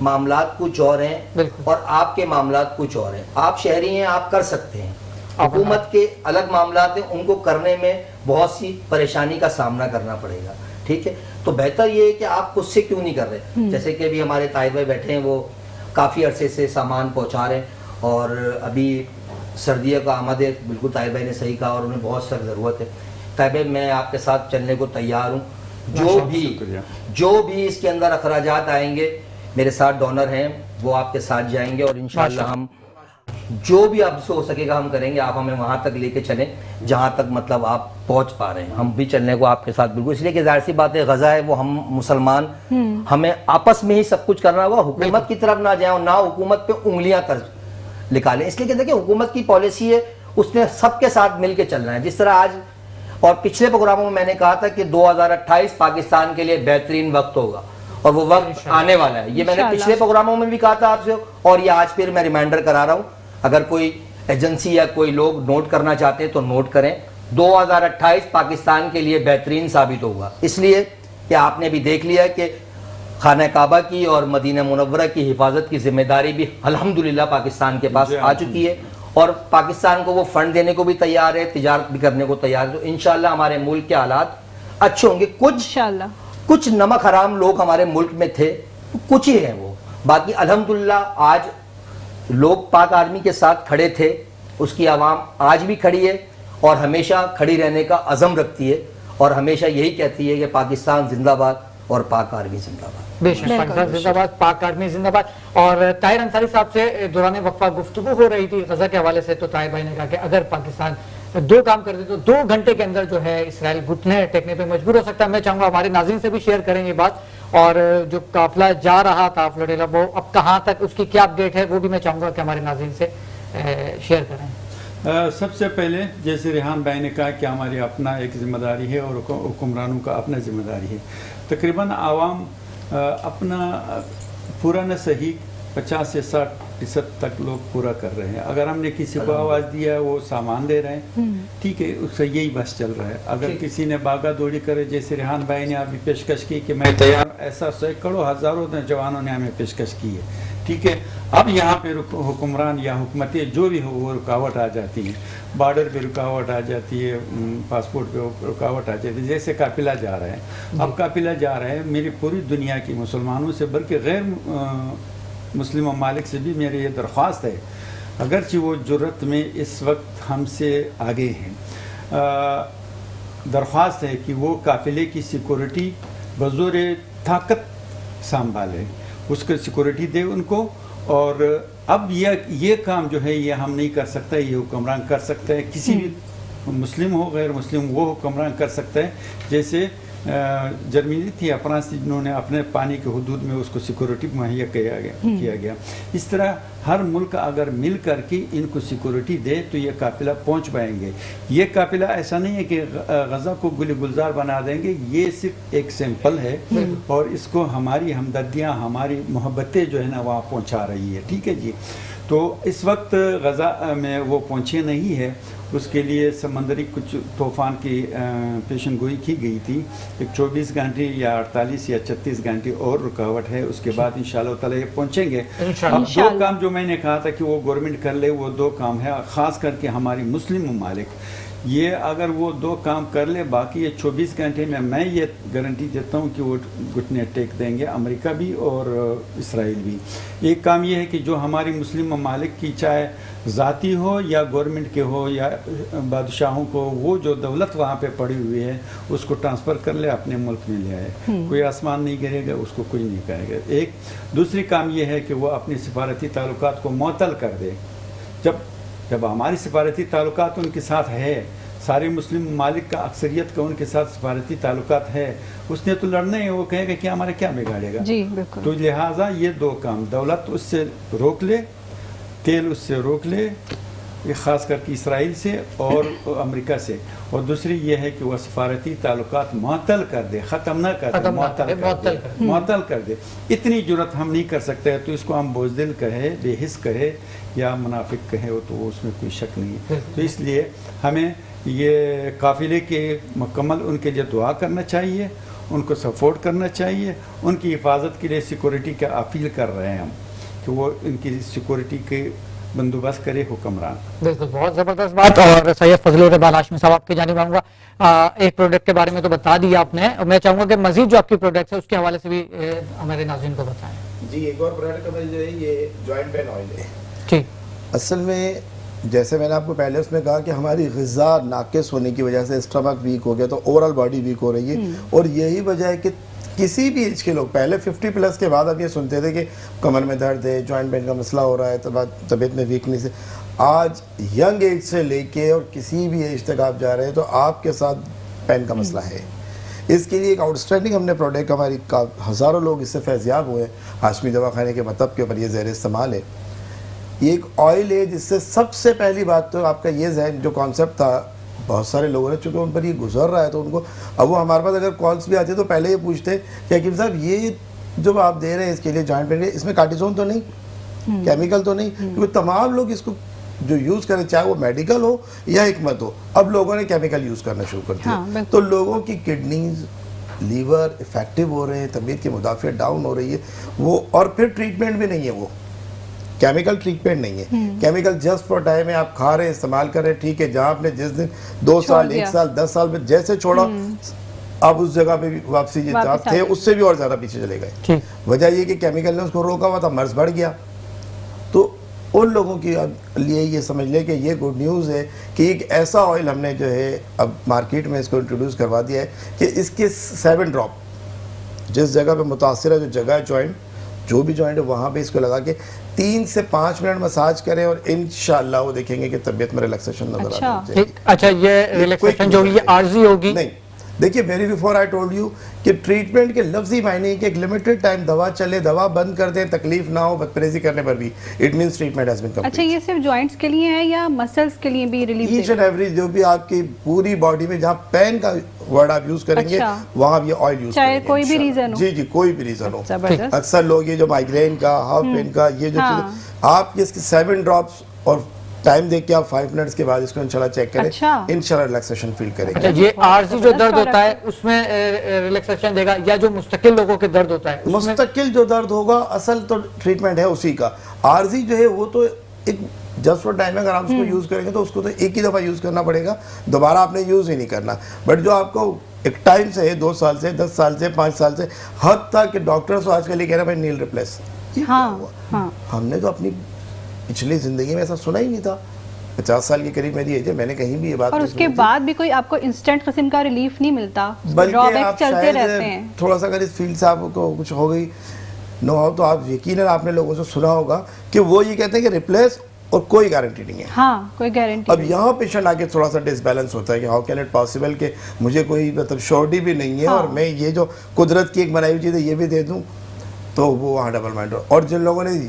मामलात कुछ और हैं और आपके मामलात कुछ और हैं। आप शहरी हैं, आप कर सकते हैं, हुकूमत के अलग मामलात हैं, उनको करने में बहुत सी परेशानी का सामना करना पड़ेगा। ठीक है, تو بہتر یہ ہے کہ آپ خود سے کیوں نہیں کر رہے. جیسے کہ ابھی ہمارے طاہر بھائی بیٹھے ہیں, وہ کافی عرصے سے سامان پہنچا رہے ہیں, اور ابھی سردیوں کا آمد ہے, بالکل طاہر بھائی نے صحیح کہا, اور انہیں بہت سخت ضرورت ہے. طاہر بھائی میں آپ کے ساتھ چلنے کو تیار ہوں. جو بھی اس کے اندر اخراجات آئیں گے, میرے ساتھ ڈونر ہیں, وہ آپ کے ساتھ جائیں گے, اور انشاءاللہ ہم جو بھی آپ سے ہو سکے گا ہم کریں گے. آپ ہمیں وہاں تک لے کے چلیں جہاں تک مطلب آپ پہنچ پا رہے ہیں. ہم بھی چلنے کو آپ کے ساتھ بالکل, اس لیے کہ ظاہر سی بات ہے غزہ ہے, وہ ہم مسلمان, ہمیں آپس میں ہی سب کچھ کرنا ہوگا. حکومت کی طرف نہ جائیں اور نہ حکومت پہ انگلیاں نکالیں. اس لیے کہ دیکھیں حکومت کی پالیسی ہے, اس نے سب کے ساتھ مل کے چلنا ہے. جس طرح آج اور پچھلے پروگراموں میں میں نے کہا تھا کہ 2028 پاکستان کے لیے بہترین وقت ہوگا, اور وہ وقت آنے والا ہے. یہ میں نے پچھلے پروگراموں میں بھی کہا تھا آپ سے, اور یہ آج پھر میں ریمائنڈر کرا رہا ہوں. اگر کوئی ایجنسی یا کوئی لوگ نوٹ کرنا چاہتے ہیں تو نوٹ کریں. 2028 پاکستان کے لیے بہترین ثابت ہوگا, اس لیے کہ آپ نے بھی دیکھ لیا کہ خانہ کعبہ کی اور مدینہ منورہ کی حفاظت کی ذمہ داری بھی الحمدللہ پاکستان کے پاس آ چکی ہے, اور پاکستان کو وہ فنڈ دینے کو بھی تیار ہے, تجارت بھی کرنے کو تیار ہے. تو انشاءاللہ ہمارے ملک کے حالات اچھے ہوں گے. کچھ نمک حرام لوگ ہمارے ملک میں تھے, کچھ ہی ہیں وہ, باقی الحمدللہ آج لوگ پاک آرمی کے ساتھ کھڑے تھے, اس کی عوام آج بھی کھڑی ہے, اور ہمیشہ کھڑی رہنے کا عزم رکھتی ہے, اور ہمیشہ یہی کہتی ہے کہ پاکستان زندہ باد اور پاک آرمی زندہ باد. بے شک پاکستان زندہ باد, پاک آرمی زندہ باد. اور طاہر انصاری صاحب سے دوران وقفہ گفتگو ہو رہی تھی غزہ کے حوالے سے, تو طاہر بھائی نے کہا کہ اگر پاکستان 2 کام کر دے تو 2 گھنٹے کے اندر جو ہے اسرائیل گھٹنے ٹیکنے پہ مجبور ہو سکتا ہے. میں چاہوں گا ہمارے ناظرین سے بھی شیئر کریں یہ بات, اور جو قافلہ جا رہا تھا فلوریڈا, وہ اب کہاں تک, اس کی کیا اپڈیٹ ہے, وہ بھی میں چاہوں گا کہ ہمارے ناظرین سے شیئر کریں. سب سے پہلے جیسے ریحان بھائی نے کہا کہ ہماری اپنا ایک ذمہ داری ہے اور حکمرانوں کا اپنا ذمہ داری ہے. تقریباً عوام اپنا پورا نہ صحیح 50 سے 60% تک لوگ پورا کر رہے ہیں. اگر ہم نے کسی کو آواز دیا ہے وہ سامان دے رہے ہیں, ٹھیک ہے, اس سے یہی بس چل رہا ہے. اگر کسی نے باغا دوڑی کرے, جیسے ریحان بھائی نے ابھی پیشکش کی کہ میں تیار, ایسا سینکڑوں ہزاروں جوانوں نے ہمیں پیشکش کی ہے, ٹھیک ہے. اب یہاں پہ حکمران یا حکومتیں جو بھی ہو وہ رکاوٹ آ جاتی ہیں, بارڈر پہ رکاوٹ آ جاتی ہے, پاسپورٹ پہ رکاوٹ آ جاتی ہے. جیسے قافلہ جا رہا ہے, اب قافلہ جا رہا ہے, میری پوری دنیا کی مسلمانوں سے بلکہ غیر مسلم ممالک سے بھی میری یہ درخواست ہے, اگرچہ وہ جرت میں اس وقت ہم سے آگے ہیں, درخواست ہے کہ وہ قافلے کی سیکورٹی بزور طاقت سنبھالے, اس کو سیکورٹی دے ان کو. اور اب یہ کام جو ہے یہ ہم نہیں کر سکتا, یہ حکمران کر سکتا ہے, کسی بھی مسلم ہو غیر مسلم وہ حکمران کر سکتا ہے. جیسے جرمنی تھی فرانس, جنہوں نے اپنے پانی کے حدود میں اس کو سیکورٹی مہیا کیا گیا. اس طرح ہر ملک اگر مل کر کے ان کو سیکورٹی دے تو یہ قافلہ پہنچ پائیں گے. یہ قافلہ ایسا نہیں ہے کہ غزہ کو گل گلزار بنا دیں گے, یہ صرف ایک سیمپل ہے, اور اس کو ہماری ہمدردیاں, ہماری محبتیں جو ہے نا وہاں پہنچا رہی ہے, ٹھیک ہے جی. تو اس وقت غزہ میں وہ پہنچے نہیں ہے, اس کے لیے سمندری کچھ طوفان کی پیشن گوئی کی گئی تھی. ایک 24 گھنٹے یا 48 یا 36 گھنٹے اور رکاوٹ ہے, اس کے بعد انشاءاللہ تعالی یہ پہنچیں گے. اب 2 کام جو میں نے کہا تھا کہ وہ گورنمنٹ کر لے, وہ 2 کام ہے, خاص کر کے ہماری مسلم ممالک, یہ اگر وہ 2 کام کر لے, باقی یہ 24 گھنٹے میں یہ گارنٹی دیتا ہوں کہ وہ گھٹنے ٹیک دیں گے, امریکہ بھی اور اسرائیل بھی. ایک کام یہ ہے کہ جو ہماری مسلم ممالک کی, چاہے ذاتی ہو یا گورنمنٹ کے ہو یا بادشاہوں کو, وہ جو دولت وہاں پہ پڑی ہوئی ہے اس کو ٹرانسفر کر لے, اپنے ملک میں لے آئے. کوئی آسمان نہیں گرے گا, اس کو کوئی نہیں کہے گا. ایک دوسری کام یہ ہے کہ وہ اپنی سفارتی تعلقات کو معطل کر دے. جب ہماری سفارتی تعلقات ان کے ساتھ ہے, سارے مسلم ممالک کا اکثریت کا ان کے ساتھ سفارتی تعلقات ہے, اس نے تو لڑنا ہے, وہ کہے گا کہ ہمارے کیا بگاڑے گا. تو لہٰذا یہ 2 کام, دولت اس سے روک لے, تیل اس سے روک لے, خاص کر کے اسرائیل سے اور امریکہ سے, اور دوسری یہ ہے کہ وہ سفارتی تعلقات معطل کر دے, ختم نہ کر دے, معطل کر دے. اتنی جرت ہم نہیں کر سکتے, تو اس کو ہم بزدل کہے, بے حس کہے یا منافق کہے, تو اس میں کوئی شک نہیں ہے. تو اس لیے ہمیں یہ قافلے کے مکمل ان کے لیے دعا کرنا چاہیے, ان کو سپورٹ کرنا چاہیے, ان کی حفاظت کے لیے سیکورٹی کا اپیل کر رہے ہیں ہم کہ وہ ان کی سیکورٹی کے बंदोबस्त करे हुक्मरान। बिल्कुल, बहुत जबरदस्त बात। और सैयद फजलुर रहमान हाशमी साहब आपकी जानिब आऊंगा। एक प्रोडक्ट के बारे में तो बता दिया आपने, मैं चाहूंगा कि मजीद जो आपकी प्रोडक्ट है उसके हवाले से भी हमारे नाज़रीन को बताएं। जी, एक और प्रोडक्ट हमारी जो है ये जॉइंट पेन ऑयल है। ठीक, असल में जैसे मैंने आपको पहले उसमें कहा कि हमारी ग़िज़ा नाक़िस होने की वजह से स्टमक वीक हो गया, तो ओवरऑल बॉडी वीक हो रही है। और यही वजह है कि किसी भी एज के लोग, पहले 50 प्लस के बाद आप ये सुनते थे कि कमर में दर्द है, जॉइंट पेन का मसला हो रहा है, तबीयत में वीकनेस है। आज यंग एज से लेके और किसी भी एज तक आप जा रहे हैं तो आपके साथ पेन का मसला है। इसके लिए एक आउटस्टैंडिंग हमने प्रोडक्ट, हमारी हज़ारों लोग इससे फैज़याब हुए हैं। हाशमी दवाखाने के मतब के ऊपर ये ज़ेर इस्तेमाल है। ये एक ऑयल है जिससे सबसे पहली बात तो आपका ये जहन जो कॉन्सेप्ट था, बहुत सारे लोगों ने चूँकि उन पर ये गुजर रहा है तो उनको, अब वो हमारे पास अगर कॉल्स भी आते तो पहले ये पूछते हैं कि हकीम साहब ये जो आप दे रहे हैं इसके लिए जॉइंट पेन, इसमें कार्टिसोन तो नहीं, केमिकल तो नहीं? क्योंकि तमाम लोग इसको जो यूज़ करें, चाहे वो मेडिकल हो या हिकमत हो, अब लोगों ने केमिकल यूज़ करना शुरू कर दिया। तो लोगों की किडनीज, लीवर इफेक्टिव हो रहे हैं, तबीयत की मुदाफ़ियत डाउन हो रही है वो, और फिर ट्रीटमेंट भी नहीं है, वो केमिकल ट्रीटमेंट नहीं है। केमिकल जस्ट फॉर टाइम है, आप खा रहे हैं, इस्तेमाल कर रहे हैं, ठीक है। जहाँ आपने जिस दिन 2 साल 1 साल 10 साल में जैसे छोड़ा, आप उस जगह पे भी वापसी आप थे उससे भी और ज़्यादा पीछे चले गए। वजह ये कि केमिकल ने उसको रोका हुआ था, मर्ज बढ़ गया। तो उन लोगों के लिए ये समझ लें कि ये गुड न्यूज़ है कि एक ऐसा ऑयल हमने जो है अब मार्केट में इसको इंट्रोड्यूस करवा दिया है कि इसके 7 ड्रॉप जिस जगह पे मुतासिर है, जो जगह है जॉइंट, जो भी जॉइंट है वहाँ पे इसको लगा के 3 से 5 मिनट मसाज करें और इंशाअल्लाह वो देखेंगे कि तबीयत में रिलैक्सेशन नजर आता है। अच्छा, ये रिलैक्सेशन जो ये आर्जी होगी? नहीं, देखिए very before I told you कि ट्रीटमेंट के लफ्जी मायने कि एक लिमिटेड टाइम दवा चले, दवा बंद कर दें, तकलीफ ना हो बदपरहेजी करने पर भी, it means treatment has been complete. अच्छा, ये सिर्फ जॉइंट्स के लिए है या मसल्स के लिए भी रिलीफ देगा? ईच एंड एवरी, जो भी आपकी पूरी बॉडी में जहाँ पेन का वर्ड आप यूज करेंगे वहाँ ये ऑयल यूज चाहे कोई भी रीजन हो। जी जी, कोई भी रीजन हो। अक्सर लोग ये जो माइग्रेन का, हाफ पेन का, ये जो आप इसके 7 ड्रॉप्स और टाइम देख के आप 5 मिनट्स के बाद इसको इंशाल्लाह चेक करें, इंशाल्लाह रिलैक्सेशन फील करेंगे। अच्छा, ये आरजी जो दर्द होता है उसमें रिलैक्सेशन देगा, या जो मुस्तकिल लोगों के दर्द होता है? मुस्तकिल जो दर्द होगा असल तो ट्रीटमेंट है उसी का। आरजी जो है वो तो एक जस्ट फॉर टाइम, अगर आप उसको यूज करेंगे तो उसको तो एक ही दफा यूज करना पड़ेगा, दोबारा आपने यूज ही नहीं करना। बट जो आपको एक टाइम से है, 2 साल से, 10 साल से, 5 साल से, हद तक कि डॉक्टर्स तो आजकल ये कह रहे हैं भाई नील रिप्लेस। हमने तो अपनी पिछली जिंदगी में ऐसा सुना ही नहीं था। 50 साल के करीब मेरी एज है, मैंने कहीं भी ये बात और उसके बाद भी कोई आपको इंस्टेंट किस्म का रिलीफ नहीं मिलता, बल्कि आप चलते रहते हैं। थोड़ा सा अगर इस फील्ड से आपको कुछ हो गई नो हो तो आप यकीनन आपने लोगों से सुना होगा कि वो ये कहते हैं कि रिप्लेस और कोई गारंटी नहीं है। हाँ, कोई गारंटी। अब यहाँ पेशेंट आके थोड़ा सा डिसबैलेंस होता है कि हाउ कैन इट पॉसिबल कि मुझे कोई मतलब श्योरिटी भी नहीं है और मैं ये जो कुदरत की एक बनाई हुई चीज़ है ये भी दे दूँ, तो वो वहाँ डबल माइंड। और जिन लोगों ने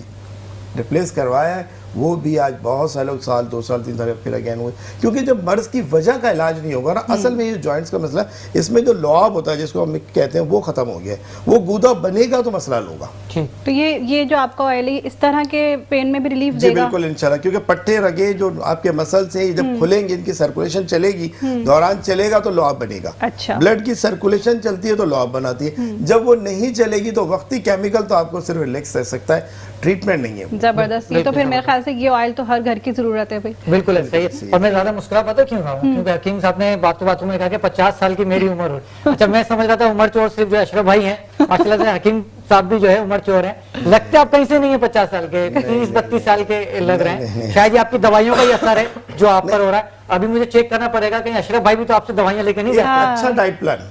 रिप्लेस करवाया है वो भी आज बहुत सारे लोग, साल 2 साल 3 साल फिर अगेन हुए, क्योंकि जब मर्ज की वजह का इलाज नहीं होगा ना, असल में ये जॉइंट्स का मसला, इसमें जो लुआब होता है जिसको हम कहते हैं वो खत्म हो गया है, वो गूदा बनेगा तो मसला होगा। तो ये जो आपका ऑयल है इस तरह के पेन में भी रिलीफ जी देगा? बिल्कुल इंशाल्लाह, क्योंकि पट्टे रगे जो आपके मसल्स हैं जब खुलेंगे, इनकी सर्कुलेशन चलेगी, दौरान चलेगा तो लुआब बनेगा। अच्छा, ब्लड की सर्कुलेशन चलती है तो लुआब बनाती है, जब वो नहीं चलेगी तो वक्ती केमिकल तो आपको सिर्फ रिलैक्स रह सकता है, ट्रीटमेंट नहीं है। जबरदस्त। ये तो फिर मेरे ख्याल से ये ऑयल तो हर घर की जरूरत है भाई। बिल्कुल सही है। और मैं ज्यादा मुस्कुरा पता क्यों रहा हूँ, क्योंकि हकीम साहब ने बातों में कहा कि 50 साल की मेरी उम्र हो। अच्छा, मैं समझ रहा था उमर चोर सिर्फ जो अशरफ भाई हैं, माशाल्लाह से हकीम साहब भी जो है उमर चोर हैं। लगते आप कहीं से नहीं है 50 साल के, 30-32 साल के लग रहे हैं। शायद ये आपकी दवाइयों का ही असर है जो आप पर हो रहा है। अभी मुझे चेक करना पड़ेगा कहीं अशरफ भाई भी तो आपसे दवाइयाँ लेकर नहीं जाते। अच्छा डाइट प्लान,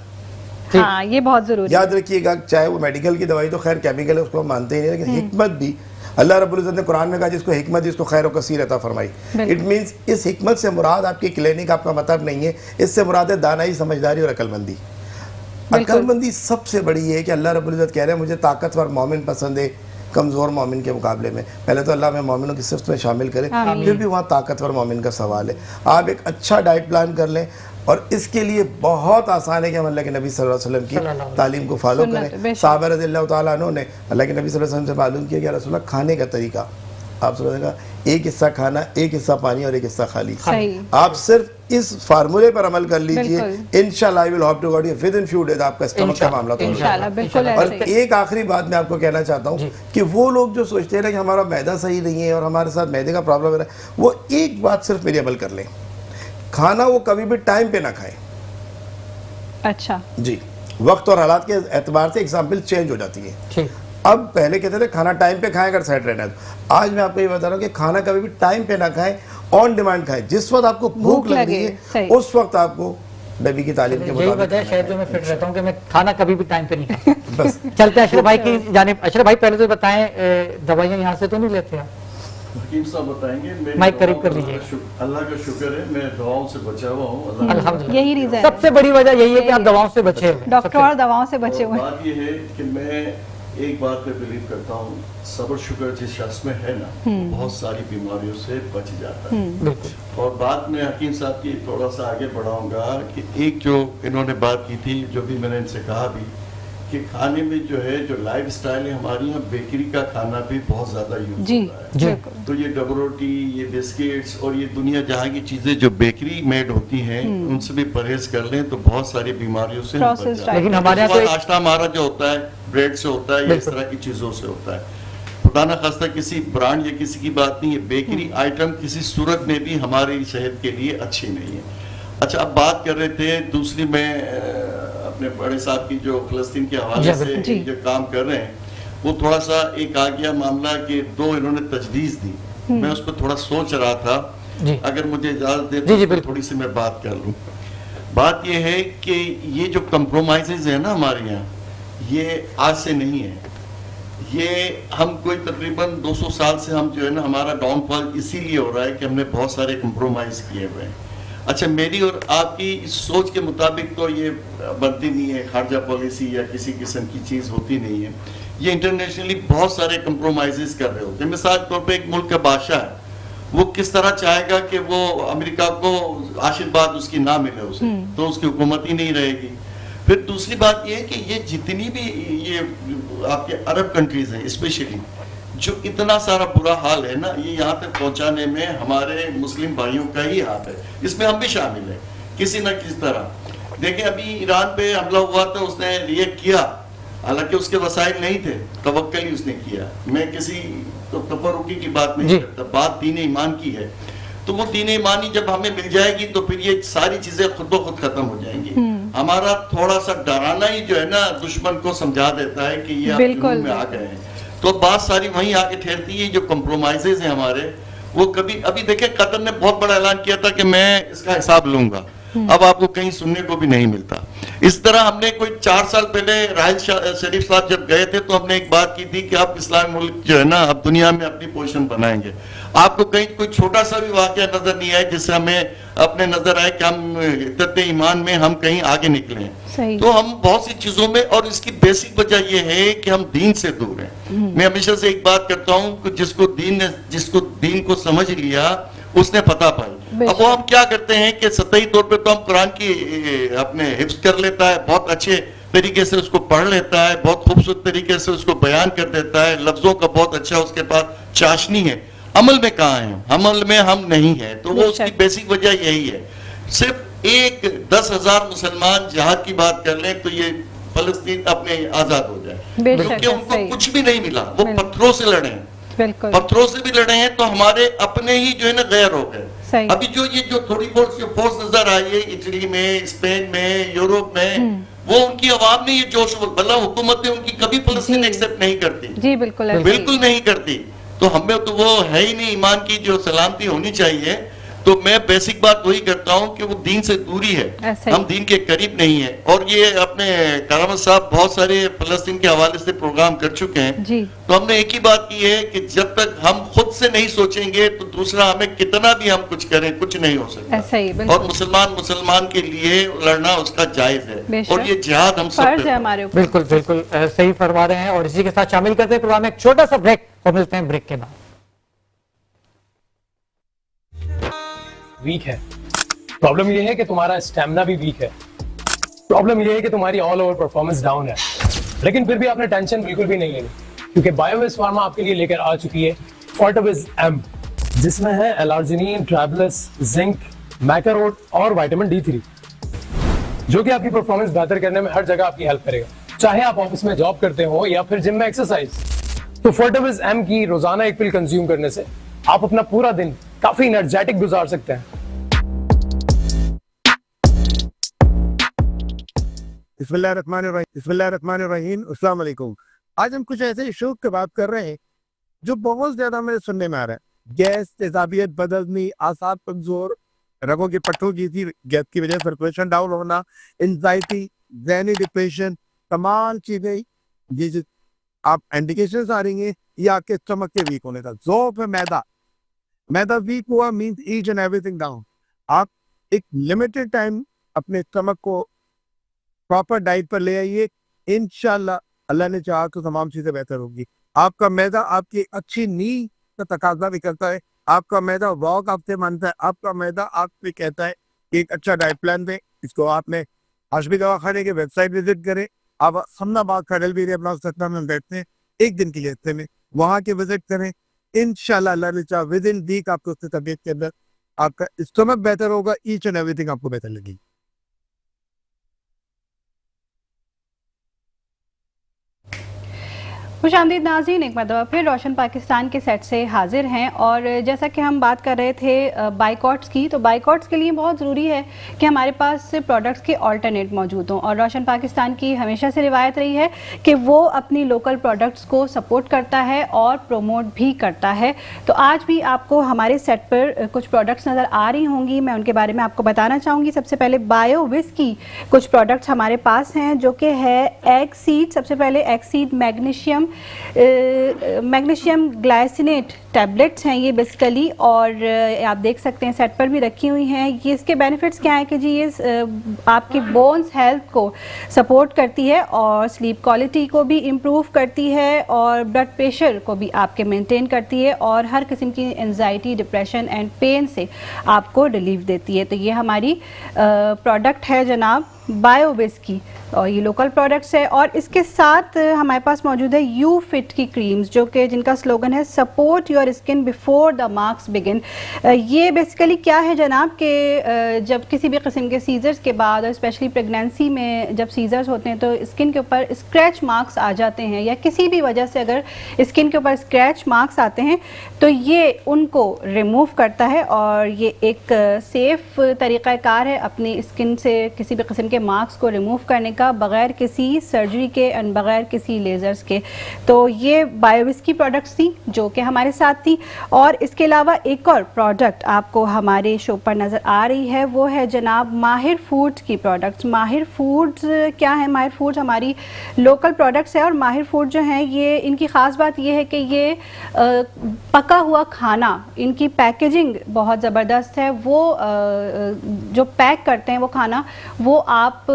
हाँ, ये बहुत जरूरी। याद रखिएगा, चाहे वो मेडिकल की दवाई तो खैर केमिकल है उसको हम मानते ही नहीं, लेकिन हिकमत भी अल्लाह रब्बुल इज्जत ने कुरान में कहा जिसको हिकमत जिसको खैर व कसीर अता फरमाई। इट मींस इस हिकमत से मुराद आपकी क्लिनिक आपका मतलब नहीं है, इससे मुराद है दानाई, समझदारी और अक्लमंदी। अक्लमंदी सबसे बड़ी है कि अल्लाह रब्बुल इज्जत कह रहे हैं मुझे ताकतवर मोमिन पसंद है कमज़ोर मोमिन के मुकाबले में। पहले तो अल्लाह में मोमिनों की सिफ्त में शामिल करें, फिर भी वहाँ ताकतवर मोमिन का सवाल है। आप एक अच्छा डाइट प्लान कर लें और इसके लिए बहुत आसान है कि हम अल्लाह के नबी सल्लल्लाहु अलैहि वसल्लम की तालीम को फॉलो करें। साहबा रज़ियल्लाहु ताला अन्हु ने अल्लाह के नबी सल्लल्लाहु अलैहि वसल्लम से मालूम किया कि रसूलुल्लाह खाने का तरीका, آپ سمجھے گا ایک حصہ کھانا، ایک حصہ پانی اور ایک حصہ خالی. صحیح. آپ صرف اس فارمولے پر عمل کر لیجئے، بالکل. انشاءاللہ I will hope to God within few days آپ کا اسٹمک کا معاملہ تو انشاءاللہ بالکل اور ایسے ہی. ایک آخری بات میں آپ کو کہنا چاہتا ہوں کہ وہ لوگ جو سوچتے ہیں نا کہ ہمارا معدہ صحیح نہیں ہے اور ہمارے ساتھ معدے کا پرابلم ہے، وہ ایک بات صرف میری عمل کر لیں، کھانا وہ کبھی بھی ٹائم پہ نہ کھائیں. اچھا جی، وقت اور حالات کے اعتبار سے ایگزامپل چینج ہو جاتی ہے. اب پہلے کہتے تھے کھانا ٹائم پہ کھائیں اگر سیٹ رہنا ہے تو، آج میں آپ کو یہ بتا رہا ہوں کہ کھانا کبھی بھی ٹائم پہ نہ کھائیں، آن ڈیمانڈ کھائیں. جس وقت آپ کو بھوک لگ رہی ہے اس وقت آپ کو نبی کی تعلیم کے یہی مطابق وجہ ہے شاید جو میں فٹ رہتا ہوں کہ میں کھانا کبھی بھی ٹائم پہ نہیں کھاتا. بس چلتے ہیں اشرف بھائی کی جانب. اشرف بھائی پہلے تو بتائیں دوائیاں یہاں سے تو نہیں لیتے آپ؟ حکیم صاحب بتائیں گے. مائک قریب کر لیجیے. اللہ کا شکر ہے میں دعاؤں سے بچا ہوا ہوں. الحمدللہ. یہی ریزن سب سے بڑی وجہ یہی ہے کہ آپ دواؤں سے بچے ہوئے. ڈاکٹر اور دواؤں سے بچے ہوئے. بات یہ ہے کہ میں ایک بات پہ بلیو کرتا ہوں، صبر شکر جس شخص میں ہے نا بہت ساری بیماریوں سے بچ جاتا ہے. اور بات میں حکیم صاحب کی تھوڑا سا آگے بڑھاؤں گا کہ ایک جو انہوں نے بات کی تھی، جو بھی میں نے ان سے کہا بھی کہ کھانے میں جو ہے جو لائف سٹائل ہے ہماری یہاں بیکری کا کھانا بھی بہت زیادہ یوز ہوتا ہے. تو یہ ڈبل روٹی، یہ بسکٹس اور یہ دنیا جہاں کی چیزیں جو بیکری میڈ ہوتی ہیں ان سے بھی پرہیز کر لیں تو بہت ساری بیماریوں سے ہم بچ جاتے ہیں. لیکن ہمارے یہاں ناشتہ ہمارا جو ہوتا ہے بریڈ سے ہوتا ہے یا اس طرح کی چیزوں سے ہوتا ہے. خدا نہ خواستہ کسی برانڈ یا کسی کی بات نہیں ہے، بیکری آئٹم کسی صورت میں بھی ہماری صحت کے لیے اچھی نہیں ہے. اچھا اب بات کر رہے تھے دوسری، میں اپنے بڑے صاحب کی جو فلسطین کے حوالے سے جو کام کر رہے ہیں وہ تھوڑا سا ایک آ گیا معاملہ کہ دو انہوں نے تجویز دی. میں اس پہ تھوڑا سوچ رہا تھا، اگر مجھے اجازت دے تو تھوڑی سی میں بات کر لوں. بات یہ ہے کہ یہ جو کمپرومائزز ہیں نا ہمارے یہاں، یہ آج سے نہیں ہے. یہ ہم کوئی تقریباً 200 سال سے ہم جو ہے نا ہمارا ڈاؤن فال اسی لیے ہو رہا ہے کہ ہم نے بہت سارے کمپرومائز کیے ہوئے ہیں. اچھا میری اور آپ کی اس سوچ کے مطابق تو یہ بنتی نہیں ہے، خارجہ پالیسی یا کسی قسم کی چیز ہوتی نہیں ہے. یہ انٹرنیشنلی بہت سارے کمپرومائزز کر رہے ہوتے ہیں. مثال کے طور پہ ایک ملک کا بادشاہ ہے، وہ کس طرح چاہے گا کہ وہ امریکہ کو آشیرواد اس کی نہ ملے اسے، تو اس کی حکومت ہی نہیں رہے گی. پھر دوسری بات یہ ہے کہ یہ جتنی بھی یہ آپ کے عرب کنٹریز ہیں اسپیشلی، جو اتنا سارا برا حال ہے نا، یہ یہاں تک پہنچانے میں ہمارے مسلم بھائیوں کا ہی ہاتھ ہے. اس میں ہم بھی شامل ہیں کسی نہ کسی طرح. دیکھیں ابھی ایران پہ حملہ ہوا تھا، اس نے ریئیکٹ کیا، حالانکہ اس کے وسائل نہیں تھے، توکل ہی اس نے کیا. میں کسی تفرقی کی بات نہیں کرتا، بات دین ایمان کی ہے. تو وہ دین ایمانی جب ہمیں مل جائے گی تو پھر یہ ساری چیزیں خود بخود ختم ہو جائیں گی. ہمارا تھوڑا سا ڈرانا ہی جو ہے نا دشمن کو سمجھا دیتا ہے کہ یہ آپ جنون میں آ گئے ہیں. تو بات ساری وہیں آ کے ٹھہرتی ہے. جو کمپرومائزز ہیں ہمارے، وہ کبھی ابھی دیکھیں قطر نے بہت بڑا اعلان کیا تھا کہ میں اس کا حساب لوں گا، اب آپ کو کہیں سننے کو بھی نہیں ملتا. اس طرح ہم نے کوئی 4 سال پہلے راحل شریف صاحب جب گئے تھے تو ہم نے ایک بات کی تھی کہ آپ اسلام ملک جو ہے نا اب دنیا میں اپنی پوزیشن بنائیں گے. آپ کو کہیں کوئی چھوٹا سا بھی واقعہ نظر نہیں آئے جس سے ہمیں اپنے نظر آئے کہ ہم عدت ایمان میں ہم کہیں آگے نکلے ہیں. تو ہم بہت سی چیزوں میں، اور اس کی بیسک وجہ یہ ہے کہ ہم دین سے دور ہیں. میں ہمیشہ سے ایک بات کرتا ہوں کہ جس کو دین کو سمجھ لیا اس نے فتح پائی. اب وہ ہم کیا کرتے ہیں کہ سطحی طور پہ تو ہم قرآن کی اپنے حفظ کر لیتا ہے، بہت اچھے طریقے سے اس کو پڑھ لیتا ہے، بہت خوبصورت طریقے سے اس کو بیان کر دیتا ہے، لفظوں کا بہت اچھا اس کے پاس چاشنی ہے. عمل میں کہاں ہیں؟ عمل میں ہم نہیں ہیں. تو وہ اس کی بیسک وجہ یہی ہے. صرف 10,000 مسلمان جہاد کی بات کر لیں تو یہ فلسطین اپنے آزاد ہو جائے، کیونکہ ان کو کچھ بھی نہیں ملا. وہ پتھروں سے لڑے ہیں، پتھروں سے بھی لڑے ہیں تو ہمارے اپنے ہی جو ہے نا غیر ہو گئے. ابھی جو تھوڑی بہت فورس نظر آئی ہے اٹلی میں، اسپین میں، یوروپ میں، وہ ان کی عوام نے یہ جوش، بلکہ حکومتیں ان کی کبھی فلسطین ایکسپٹ نہیں کرتی. جی بالکل بالکل نہیں کرتی. تو ہمیں تو وہ ہے ہی نہیں ایمان کی جو سلامتی ہونی چاہیے. تو میں بیسک بات وہی کرتا ہوں کہ وہ دین سے دوری ہے، ہم دین کے قریب نہیں ہیں. اور یہ اپنے کرامت صاحب بہت سارے فلسطین کے حوالے سے پروگرام کر چکے ہیں. تو ہم نے ایک ہی بات کی ہے کہ جب تک ہم خود سے نہیں سوچیں گے تو دوسرا ہمیں کتنا بھی ہم کچھ کریں کچھ نہیں ہو سکتا. اور مسلمان کے لیے لڑنا اس کا جائز ہے، اور یہ جہاد ہم سب پہ ہمارے اوپر. بالکل بالکل صحیح فرما رہے ہیں. اور اسی کے ساتھ شامل کرتے ہیں پروگرام میں ایک چھوٹا سا بریک، اور ملتے ہیں بریک کے بعد. ویک ہے. پرابلم یہ ہے کہ تمہارا اسٹیمنا بھی ویک ہے. پرابلم یہ ہے کہ تمہاری آل اوور پرفارمنس ڈاؤن ہے. لیکن پھر بھی آپ نے ٹینشن بالکل بھی نہیں لینی، کیونکہ بایو ویس فارما آپ کے لیے لے کر آ چکی ہے फोर्टिविज M, जिसमें है एलार्जिनिन, ट्राइबलस, जिंक, मैकारोट और विटामिन D3, जो कि आपकी परफॉर्मेंस बेहतर करने में हर जगह आपकी हेल्प करेगा, चाहे आप ऑफिस में जॉब करते हो या फिर जिम में एक्सरसाइज। तो फोर्टिविज M की रोजाना एक पिल कंज्यूम करने से आप अपना पूरा दिन काफी एनर्जेटिक गुजार सकते हैं। बिस्मिल्लाहिर्रहमानिर्रहीम, अस्सलाम वालेकुम। आज हम कुछ ऐसे इशू की बात कर रहे हैं जो बहुत ज्यादा मेरे सुनने में आ रहा है। गैस, तेजाबियत बदलनी, आसाब कमजोर, रगों की पट्टों की थी, गैस की वजह से सर्कुलेशन डाउन होना, एंजाइटी, ज़हनी डिप्रेशन, तमाम चीजें ये आप इंडिकेशंस आ रही हैं ये आपके स्टमक के वीक होने का। ज़ोफ है मैदा वीक हुआ means each and everything down. आप एक लिमिटेड टाइम अपने स्टमक को प्रॉपर डाइट पर ले आइए, इंशाल्लाह अल्लाह ने चाहा तो तमाम चीजें बेहतर होगी। आपका मैदा आपकी अच्छी नींद का तकाजा भी करता है, आपका मैदा वॉक आपसे मानता है, आपका मैदा आपसे कहता है कि एक अच्छा डाइट प्लान दें। इसको आपने हाशमी दवाखाने के वेबसाइट विजिट करें, आप Humnabad federal area block Satna में बैठते हैं एक दिन के लिए हफ्ते में, वहां के विजिट करें, इंशाल्लाह अल्लाह ने चाहा विद इन वीक आपको उससे तबीयत के अंदर आपका स्टमक बेहतर होगा, ईच एंड एवरीथिंग आपको बेहतर लगेगी। खुशामदीद नाज़रीन, एक मरतबा फिर रोशन पाकिस्तान के सेट से हाजिर हैं। और जैसा कि हम बात कर रहे थे बाइकॉट्स की, तो बाइकॉट्स के लिए बहुत ज़रूरी है कि हमारे पास प्रोडक्ट्स के ऑल्टरनेट मौजूद हों। और रोशन पाकिस्तान की हमेशा से रिवायत रही है कि वो अपनी लोकल प्रोडक्ट्स को सपोर्ट करता है और प्रोमोट भी करता है। तो आज भी आपको हमारे सेट पर कुछ प्रोडक्ट्स नज़र आ रही होंगी, मैं उनके बारे में आपको बताना चाहूँगी। सबसे पहले बायोविस की कुछ प्रोडक्ट्स हमारे पास हैं, जो कि है एग सीड। सबसे पहले egg seed magnesium glycinate tablets हैं ये बेसिकली, और आप देख सकते हैं सेट पर भी रखी हुई हैं। ये इसके बेनिफिट्स क्या हैं कि जी ये आपकी बोन्स हेल्थ को सपोर्ट करती है और स्लीप क्वालिटी को भी इम्प्रूव करती है और ब्लड प्रेशर को भी आपके मेंटेन करती है और हर किस्म की एंजाइटी, डिप्रेशन एंड पेन से आपको रिलीफ देती है। तो ये हमारी प्रोडक्ट है जनाब बायोविस की, और ये लोकल प्रोडक्ट्स है। और इसके साथ हमारे पास मौजूद है यू फिट की क्रीम्स, जो कि जिनका स्लोगन है support your skin before the marks begin. ये बेसिकली क्या है जनाब कि जब किसी भी किस्म के सीजर्स के बाद और स्पेशली प्रेगनेंसी में जब सीजर्स होते हैं तो स्किन के ऊपर स्क्रैच मार्क्स आ जाते हैं, या किसी भी वजह से अगर स्किन के ऊपर स्क्रैच मार्क्स आते हैं तो ये उनको रिमूव करता है। और ये एक सेफ तरीक़ाकार है अपनी स्किन से किसी भी किस्म के मार्क्स को रिमूव करने का, बगैर किसी सर्जरी के एंड बगैर किसी लेजर्स के। तो ये बायोविस की प्रोडक्ट्स थी जो कि हमारे साथ थी। और इसके अलावा एक और प्रोडक्ट आपको हमारे शो पर नज़र आ रही है, वो है जनाब माहिर फूड्स की प्रोडक्ट्स। माहिर फूड्स क्या है? माहिर फूड्स हमारी लोकल प्रोडक्ट्स है, और माहिर फूड जो हैं ये इनकी ख़ास बात ये है कि ये पका हुआ खाना, इनकी पैकेजिंग बहुत ज़बरदस्त है। वो जो पैक करते हैं वो खाना, वो आप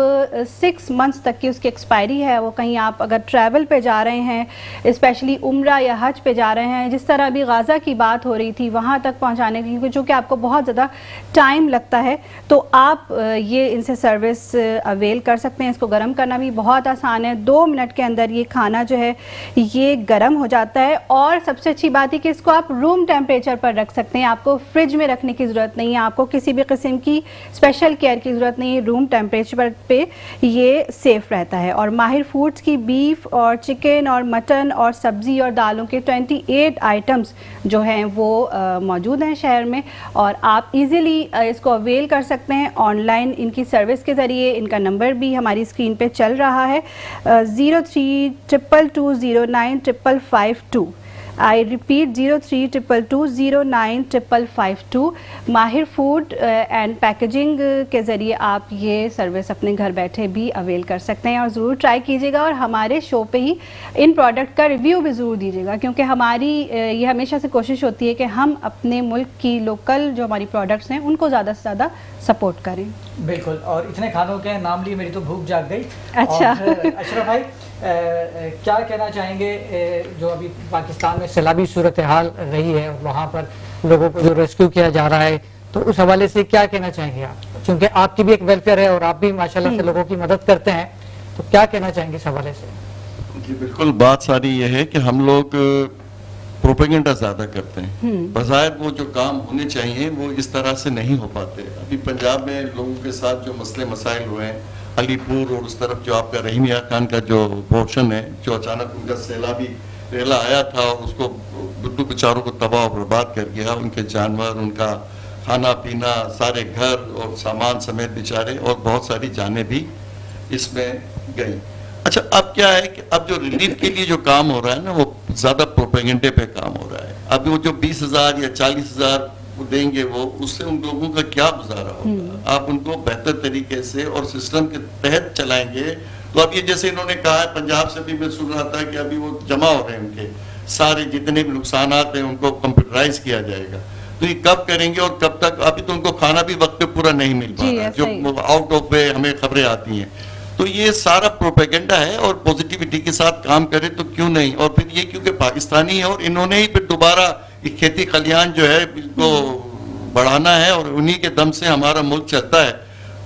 6 मंथ्स तक की उसकी एक्सपायरी है। वो कहीं आप अगर ट्रैवल पे जा रहे हैं, स्पेशली उम्रा या हज पे जा रहे हैं, जिस तरह अभी गाज़ा की बात हो रही थी, वहाँ तक पहुँचाने की जो कि आपको बहुत ज़्यादा टाइम लगता है, तो आप ये इनसे सर्विस अवेल कर सकते हैं। इसको गर्म करना भी बहुत आसान है, 2 मिनट के अंदर ये खाना जो है ये गर्म हो जाता है। और सबसे अच्छी बात है कि इसको आप रूम टेम्परेचर पर रख सकते हैं, आपको फ्रिज में रखने की ज़रूरत नहीं है, आपको किसी भी किस्म की स्पेशल केयर की ज़रूरत नहीं है। रूम टेम्परेचर पे ये सेफ रहता है। और माहिर फूड्स की बीफ और चिकन और मटन और सब्ज़ी और दालों के 28 आइटम्स जो हैं वो मौजूद हैं शहर में, और आप इजीली इसको अवेल कर सकते हैं ऑनलाइन इनकी सर्विस के ज़रिए। इनका नंबर भी हमारी स्क्रीन पे चल रहा है, 0322095552। I repeat 0322095552। माहिर फूड एंड पैकेजिंग के ज़रिए आप ये सर्विस अपने घर बैठे भी अवेल कर सकते हैं, और ज़रूर ट्राई कीजिएगा। और हमारे शो पे ही इन प्रोडक्ट का रिव्यू भी ज़रूर दीजिएगा, क्योंकि हमारी ये हमेशा से कोशिश होती है कि हम अपने मुल्क की लोकल जो हमारी प्रोडक्ट्स हैं उनको ज़्यादा से ज़्यादा सपोर्ट करें। बिल्कुल, और इतने खानों के नाम लिए मेरी तो भूख जाग गई। अच्छा अशरफ भाई क्या कहना चाहेंगे, जो अभी पाकिस्तान में सैलाबी सूरत हाल रही है, वहाँ पर लोगों को जो रेस्क्यू किया जा रहा है, तो उस हवाले से क्या कहना चाहेंगे आप? क्योंकि आपकी भी एक वेलफेयर है और आप भी माशाल्लाह से लोगों की मदद करते हैं, तो क्या कहना चाहेंगे इस हवाले से? जी बिल्कुल, बात सारी ये है कि हम लोग प्रोपेगेंडा ज़्यादा करते हैं। बज़ाहिर वो जो काम होने चाहिए वो इस तरह से नहीं हो पाते। अभी पंजाब में लोगों के साथ जो मसले मसाइल हुए हैं, अलीपुर और उस तरफ जो आपका रहीम यार खान का जो पोर्शन है, जो अचानक उनका सैलाबी रेला आया था और उसको बिल्कुल बेचारों को तबाह और बर्बाद कर गया, उनके जानवर, उनका खाना पीना, सारे घर और सामान समेत बेचारे, और बहुत सारी जानें भी इसमें गई। अच्छा, अब क्या है कि अब जो रिलीफ के लिए जो काम हो रहा है ना, वो ज़्यादा प्रोपेगेंडे पे काम हो रहा है। अभी वो जो 20,000 या 40,000 देंगे, वो उससे उन लोगों का क्या गुजारा होगा? आप उनको बेहतर तरीके से और सिस्टम के तहत चलाएंगे तो अब ये जैसे इन्होंने कहा है, पंजाब से भी मैं सुन रहा था कि अभी वो जमा हो रहे हैं, उनके सारे जितने भी नुकसान हैं उनको कंप्यूटराइज किया जाएगा। तो ये कब करेंगे और कब तक? अभी तो उनको खाना भी वक्त पे पूरा नहीं मिल पा रहा है, जो आउट ऑफ वे हमें खबरें आती हैं। तो ये सारा प्रोपेगेंडा है, और पॉजिटिविटी के साथ काम करे तो क्यों नहीं। और फिर ये क्योंकि पाकिस्तानी है और इन्होंने ही फिर दोबारा खेती खलियान जो है इसको बढ़ाना है और उन्हीं के दम से हमारा मुल्क चलता है,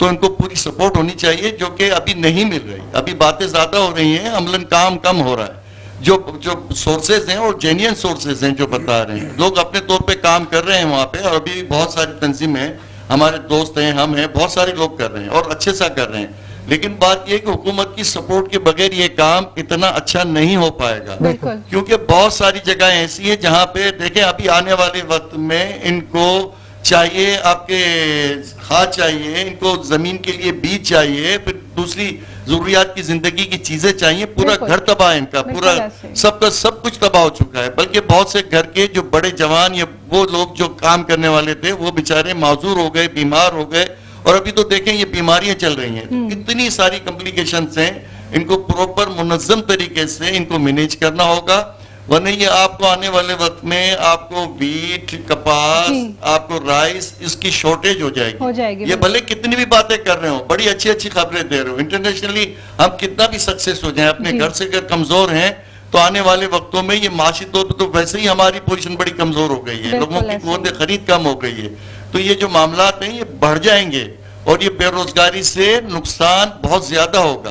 तो इनको पूरी सपोर्ट होनी चाहिए, जो कि अभी नहीं मिल रही। अभी बातें ज्यादा हो रही हैं, अमलन काम कम हो रहा है। जो सोर्सेज हैं और जेन्युइन सोर्सेज हैं जो बता रहे हैं, लोग अपने तौर पे काम कर रहे हैं वहाँ पे, और अभी बहुत सारी तंजीमें हैं, हमारे दोस्त हैं, हम हैं, बहुत सारे लोग कर रहे हैं और अच्छे सा कर रहे हैं। लेकिन बात यह कि हुकूमत की सपोर्ट के बगैर ये काम इतना अच्छा नहीं हो पाएगा, क्योंकि बहुत सारी जगह ऐसी है जहाँ पे देखें, अभी आने वाले वक्त में इनको चाहिए, आपके खाद चाहिए, इनको जमीन के लिए बीज चाहिए, फिर दूसरी जरूरियात की जिंदगी की चीजें चाहिए। पूरा घर तबाह है इनका, पूरा सबका सब कुछ तबाह हो चुका है। बल्कि बहुत से घर के जो बड़े जवान या वो लोग जो काम करने वाले थे, वो बेचारे माजूर हो गए, बीमार हो गए, और अभी तो देखें ये बीमारियां चल रही हैं, तो इतनी सारी कॉम्प्लिकेशंस हैं। इनको प्रॉपर मुनज़्ज़म तरीके से इनको मैनेज करना होगा, वरना ये आपको आने वाले वक्त में आपको वीट, कपास, आपको राइस, इसकी शॉर्टेज हो जाएगी। ये भले कितनी भी बातें कर रहे हो, बड़ी अच्छी अच्छी खबरें दे रहे हो, इंटरनेशनली हम कितना भी सक्सेस हो जाए, अपने घर से अगर कमजोर हैं तो आने वाले वक्तों में ये माशी तौर पर तो वैसे ही हमारी पोजीशन बड़ी कमजोर हो गई है, लोगों की क़ुव्वत खरीद कम हो गई है। तो ये जो मामलात हैं ये बढ़ जाएंगे और ये बेरोजगारी से नुकसान बहुत ज्यादा होगा।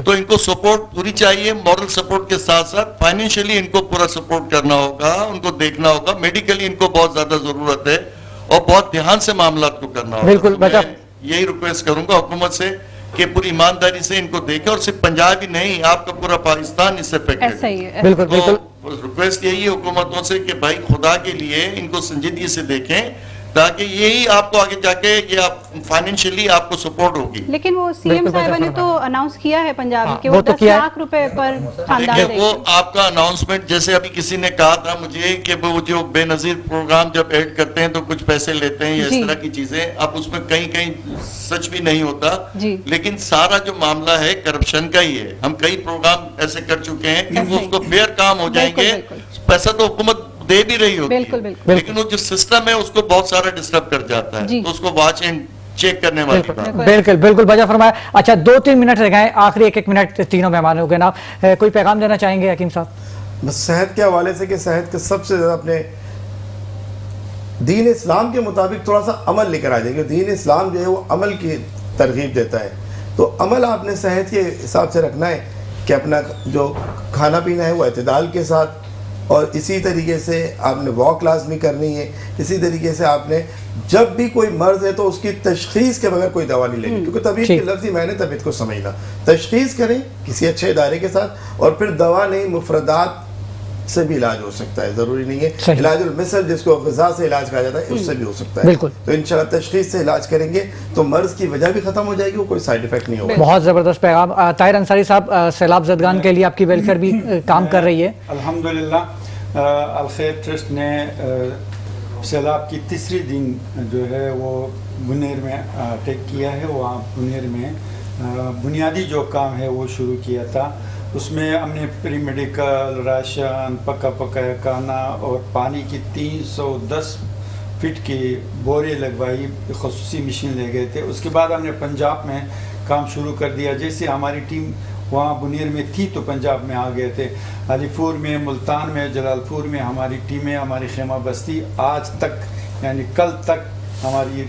तो इनको सपोर्ट पूरी चाहिए, मॉरल सपोर्ट के साथ साथ फाइनेंशियली इनको पूरा सपोर्ट करना होगा, उनको देखना होगा, मेडिकली इनको बहुत ज्यादा जरूरत है और बहुत ध्यान से मामलात को करना होगा। बिल्कुल, तो मैं यही रिक्वेस्ट करूंगा हुकूमत से कि पूरी ईमानदारी से इनको देखें, और सिर्फ पंजाब ही नहीं, आपका पूरा पाकिस्तान इससे अफेक्टेड है। बिल्कुल, रिक्वेस्ट यही है हुकूमतों से कि भाई खुदा के लिए इनको संजीदगी से देखें, ताकि यही आपको आगे जाके ये आप फाइनेंशियली आपको सपोर्ट होगी। लेकिन वो सीएम साहिबा ने तो अनाउंस किया है पंजाब के, वो 10 लाख रुपए पर खानदान देंगे। वो आपका अनाउंसमेंट, जैसे अभी किसी ने कहा था मुझे कि वो जो बेनजीर प्रोग्राम जब ऐड करते हैं तो कुछ पैसे लेते हैं, इस तरह की चीजें, अब उसमें कहीं कहीं सच भी नहीं होता, लेकिन सारा जो मामला है करप्शन का ही है। हम कई प्रोग्राम ऐसे कर चुके हैं कि वो उसको फेयर काम हो जाएंगे, पैसा तो हुकूमत दे भी रही होती है, लेकिन वो जो सिस्टम है उसको बहुत सारा डिस्टर्ब कर जाता है, तो उसको वॉच एंड चेक करने वाली बात। बिल्कुल बजा फरमाया। अच्छा, 2-3 मिनट रह गए, आखिरी 1-1 मिनट तीनों मेहमानों के नाम, कोई पैगाम देना चाहेंगे हकीम साहब? बस सेहत के हवाले से कि सेहत के सबसे ज्यादा अपने दीन इस्लाम के मुताबिक थोड़ा सा अमल लेकर आ जाएंगे। दीन इस्लाम जो है वो अमल की तरगीब देता है, तो अमल आपने सेहत के हिसाब से रखना है कि अपना जो खाना पीना है वो एतदाल के साथ, और इसी तरीके से आपने वॉक लाजमी करनी है। इसी तरीके से आपने जब भी कोई मर्ज है तो उसकी तशखीस के बगैर कोई दवा नहीं लेनी, क्योंकि तबीयत के लफ्ज़ ही मैंने तबीयत को समझना। तशखीस करें किसी अच्छे इदारे के साथ, और फिर दवा नहीं, मुफरदात से भी इलाज हो सकता है, ज़रूरी नहीं है इलाजुल मिसल जिसको ग़िज़ा से इलाज कहा जाता है उससे भी हो सकता है। तो इंशाल्लाह तशखीस से इलाज करेंगे तो मर्ज की वजह भी खत्म हो जाएगी, वो कोई साइड इफेक्ट नहीं होगा। बहुत ज़बरदस्त पैगाम। ताहिर अंसारी साहब, सैलाब ज़दगान के लिए आपकी वेलफेयर भी काम कर रही है। अल्हम्दुलिल्लाह, अल खैर ट्रस्ट ने सैलाब की तीसरी दिन जो है वो बुनेर में टेक किया है। वहाँ बुनेर में बुनियादी जो काम है वो शुरू किया था। उसमें हमने प्री मेडिकल, राशन, पका पकाया खाना और पानी की 310 फीट की बोरे लगवाई, ख़ुसूसी मशीन ले गए थे। उसके बाद हमने पंजाब में काम शुरू कर दिया। जैसे हमारी टीम वहाँ बुनेर में थी तो पंजाब में आ गए थे। अलीपुर में, मुल्तान में, जलालपुर में हमारी टीमें, हमारी खेमा बस्ती आज तक यानी कल तक हमारी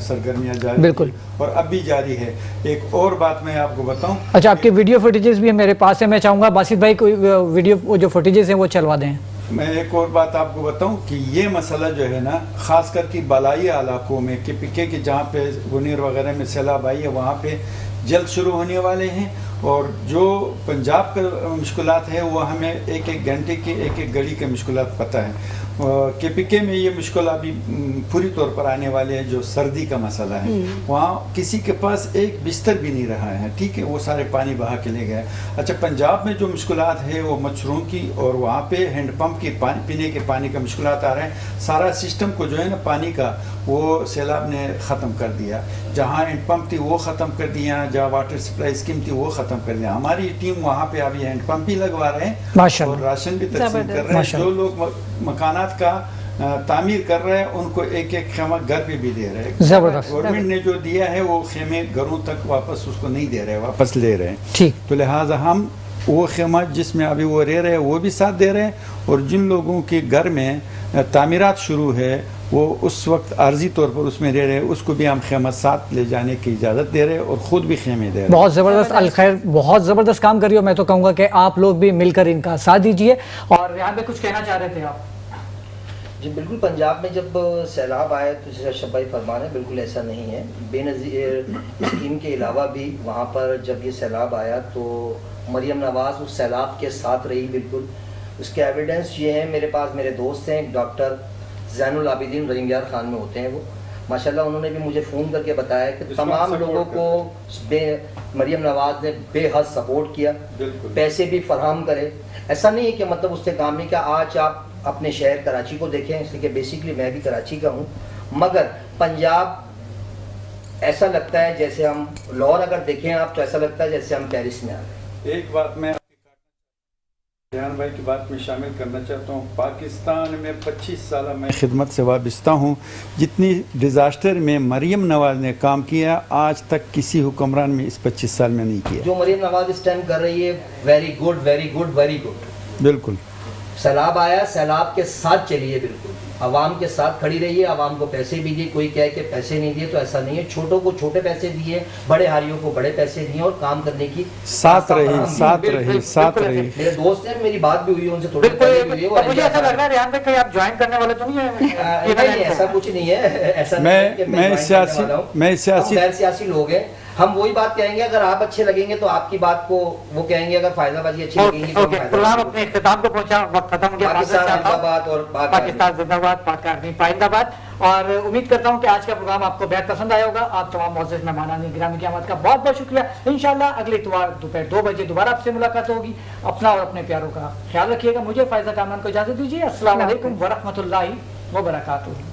सरगर्मियाँ जारी बिल्कुल और अब भी जारी है। एक और बात मैं आपको बताऊं। अच्छा, आपके वीडियो फुटेजेस भी मेरे पास है, मैं चाहूँगा बासित भाई कोई वीडियो जो फुटेजेस हैं वो चलवा दें। मैं एक और बात आपको बताऊं कि ये मसला जो है ना, ख़ास करके बलाई इलाकों में KPK के जहाँ पे गुनीर वगैरह में सैलाब आई है वहाँ पे जल्द शुरू होने वाले हैं, और जो पंजाब का मुश्किलात है वो हमें एक एक घंटे की एक एक घड़ी के मुश्किलात पता है। KPK में ये मुश्किल अभी पूरी तौर पर आने वाले हैं, जो सर्दी का मसला है। वहाँ किसी के पास एक बिस्तर भी नहीं रहा है, ठीक है, वो सारे पानी बहा के ले गए। अच्छा, पंजाब में जो मुश्किलात है वो मच्छरों की, और वहाँ पे हैंडपम्प की पानी, पीने के पानी का मुश्किलात आ रहे हैं। सारा सिस्टम को जो है ना पानी का, वो सैलाब ने ख़त्म कर दिया। जहाँ हैंडपम्प थी वो ख़त्म कर दिया, जहाँ वाटर सप्लाई स्कीम थी वो ख़त्म कर दिया। हमारी टीम वहाँ पे अभी हैंडपम्प ही लगवा रहे हैं और राशन भी तकसीम कर रहे हैं। जो लोग मकानात का तामीर कर रहे हैं उनको एक एक खेमा घर पे भी दे रहे हैं। जबरदस्त। गवर्नमेंट ने जो दिया है वो खेमे घरों तक वापस उसको नहीं दे रहे, वापस ले रहे हैं। ठीक। तो लिहाजा हम वो खेमा जिसमें अभी वो रह रहे हैं वो भी साथ दे रहे हैं, और जिन लोगों के घर में तामीरात शुरू है वो उस वक्त आर्जी तौर पर उसमें रह रहे हैं, उसको भी हम खेमा साथ ले जाने की इजाज़त दे रहे हैं और ख़ुद भी खेमे दे रहे हैं। बहुत ज़बरदस्त अलखैर, बहुत ज़बरदस्त काम कर रही हो। मैं तो कहूँगा कि आप लोग भी मिलकर इनका साथ दीजिए। और यहाँ पे कुछ कहना चाह रहे थे आप? जी बिल्कुल, पंजाब में जब सैलाब आया तो जैसे अशरफ भाई फरमा रहे हैं, बिल्कुल ऐसा नहीं है। बेनज़ीर स्कीम के अलावा भी वहाँ पर जब ये सैलाब आया तो मरियम नवाज़ उस सैलाब के साथ रही। बिल्कुल उसके एविडेंस ये हैं, मेरे पास मेरे दोस्त हैं डॉक्टर ज़ैनुल आबिदीन रहीमयार खान में होते हैं वो, माशाल्लाह उन्होंने भी मुझे फ़ोन करके बताया कि तमाम लोगों को मरियम नवाज़ ने बेहद सपोर्ट किया, पैसे भी फराहम करे। ऐसा नहीं है कि मतलब उससे काम नहीं किया। आज आप अपने शहर कराची को देखें, इसलिए कि बेसिकली मैं भी कराची का हूँ, मगर पंजाब ऐसा लगता है जैसे हम, लाहौर अगर देखें आप तो ऐसा लगता है जैसे हम पेरिस में आ गए। एक बात मैं जहान भाई की बात में शामिल करना चाहता हूँ, पाकिस्तान में 25 साल मैं खिदमत से वाबस्ता हूँ। जितनी डिज़ास्टर में मरियम नवाज़ ने काम किया आज तक किसी हुक्मरान में इस 25 साल में नहीं किया। जो मरियम नवाज़ इस टाइम कर रही है, very good very good very good. बिल्कुल। सैलाब आया, सैलाब के साथ चलिए, बिल्कुल आवाम के साथ खड़ी रहिए। आवाम को पैसे भी दिए, कोई कहे कि पैसे नहीं दिए तो ऐसा नहीं है। छोटों को छोटे पैसे दिए, बड़े हारियों को बड़े पैसे दिए, और काम करने की साथ रही। मेरे दोस्त हैं, मेरी बात भी हुई है उनसे, थोड़ी हुई है। मुझे ऐसा लग रहा है रियान भाई कहीं आप ज्वाइन करने वाले तो नहीं है? नहीं, ऐसा कुछ नहीं है। ऐसा मैं सियासी लोग हैं, हम वही बात कहेंगे। अगर आप अच्छे लगेंगे तो आपकी बात को वो कहेंगे, अगर फायदाबाजी अच्छी लगेगी तो प्रोग्राम अपने इख्तिताम को पहुंचा, वक्त खत्म हो गया। पाकिस्तान जिंदाबाद, पाक आर्मी पाइंदाबाद। और उम्मीद करता हूं कि आज का प्रोग्राम आपको बेहद पसंद आया होगा। आप तमाम मौजूद मेहमान गिरामी क़यामत का बहुत बहुत शुक्रिया। इंशाल्लाह अगले इतवार दोपहर 2 बजे दोबारा आपसे मुलाकात होगी। अपना और अपने प्यारों का ख्याल रखिएगा। मुझे फ़ायज़ा कामरान को इजाज़त दीजिए। अस्सलाम वालेकुम व रहमतुल्लाहि व बरकातुहू।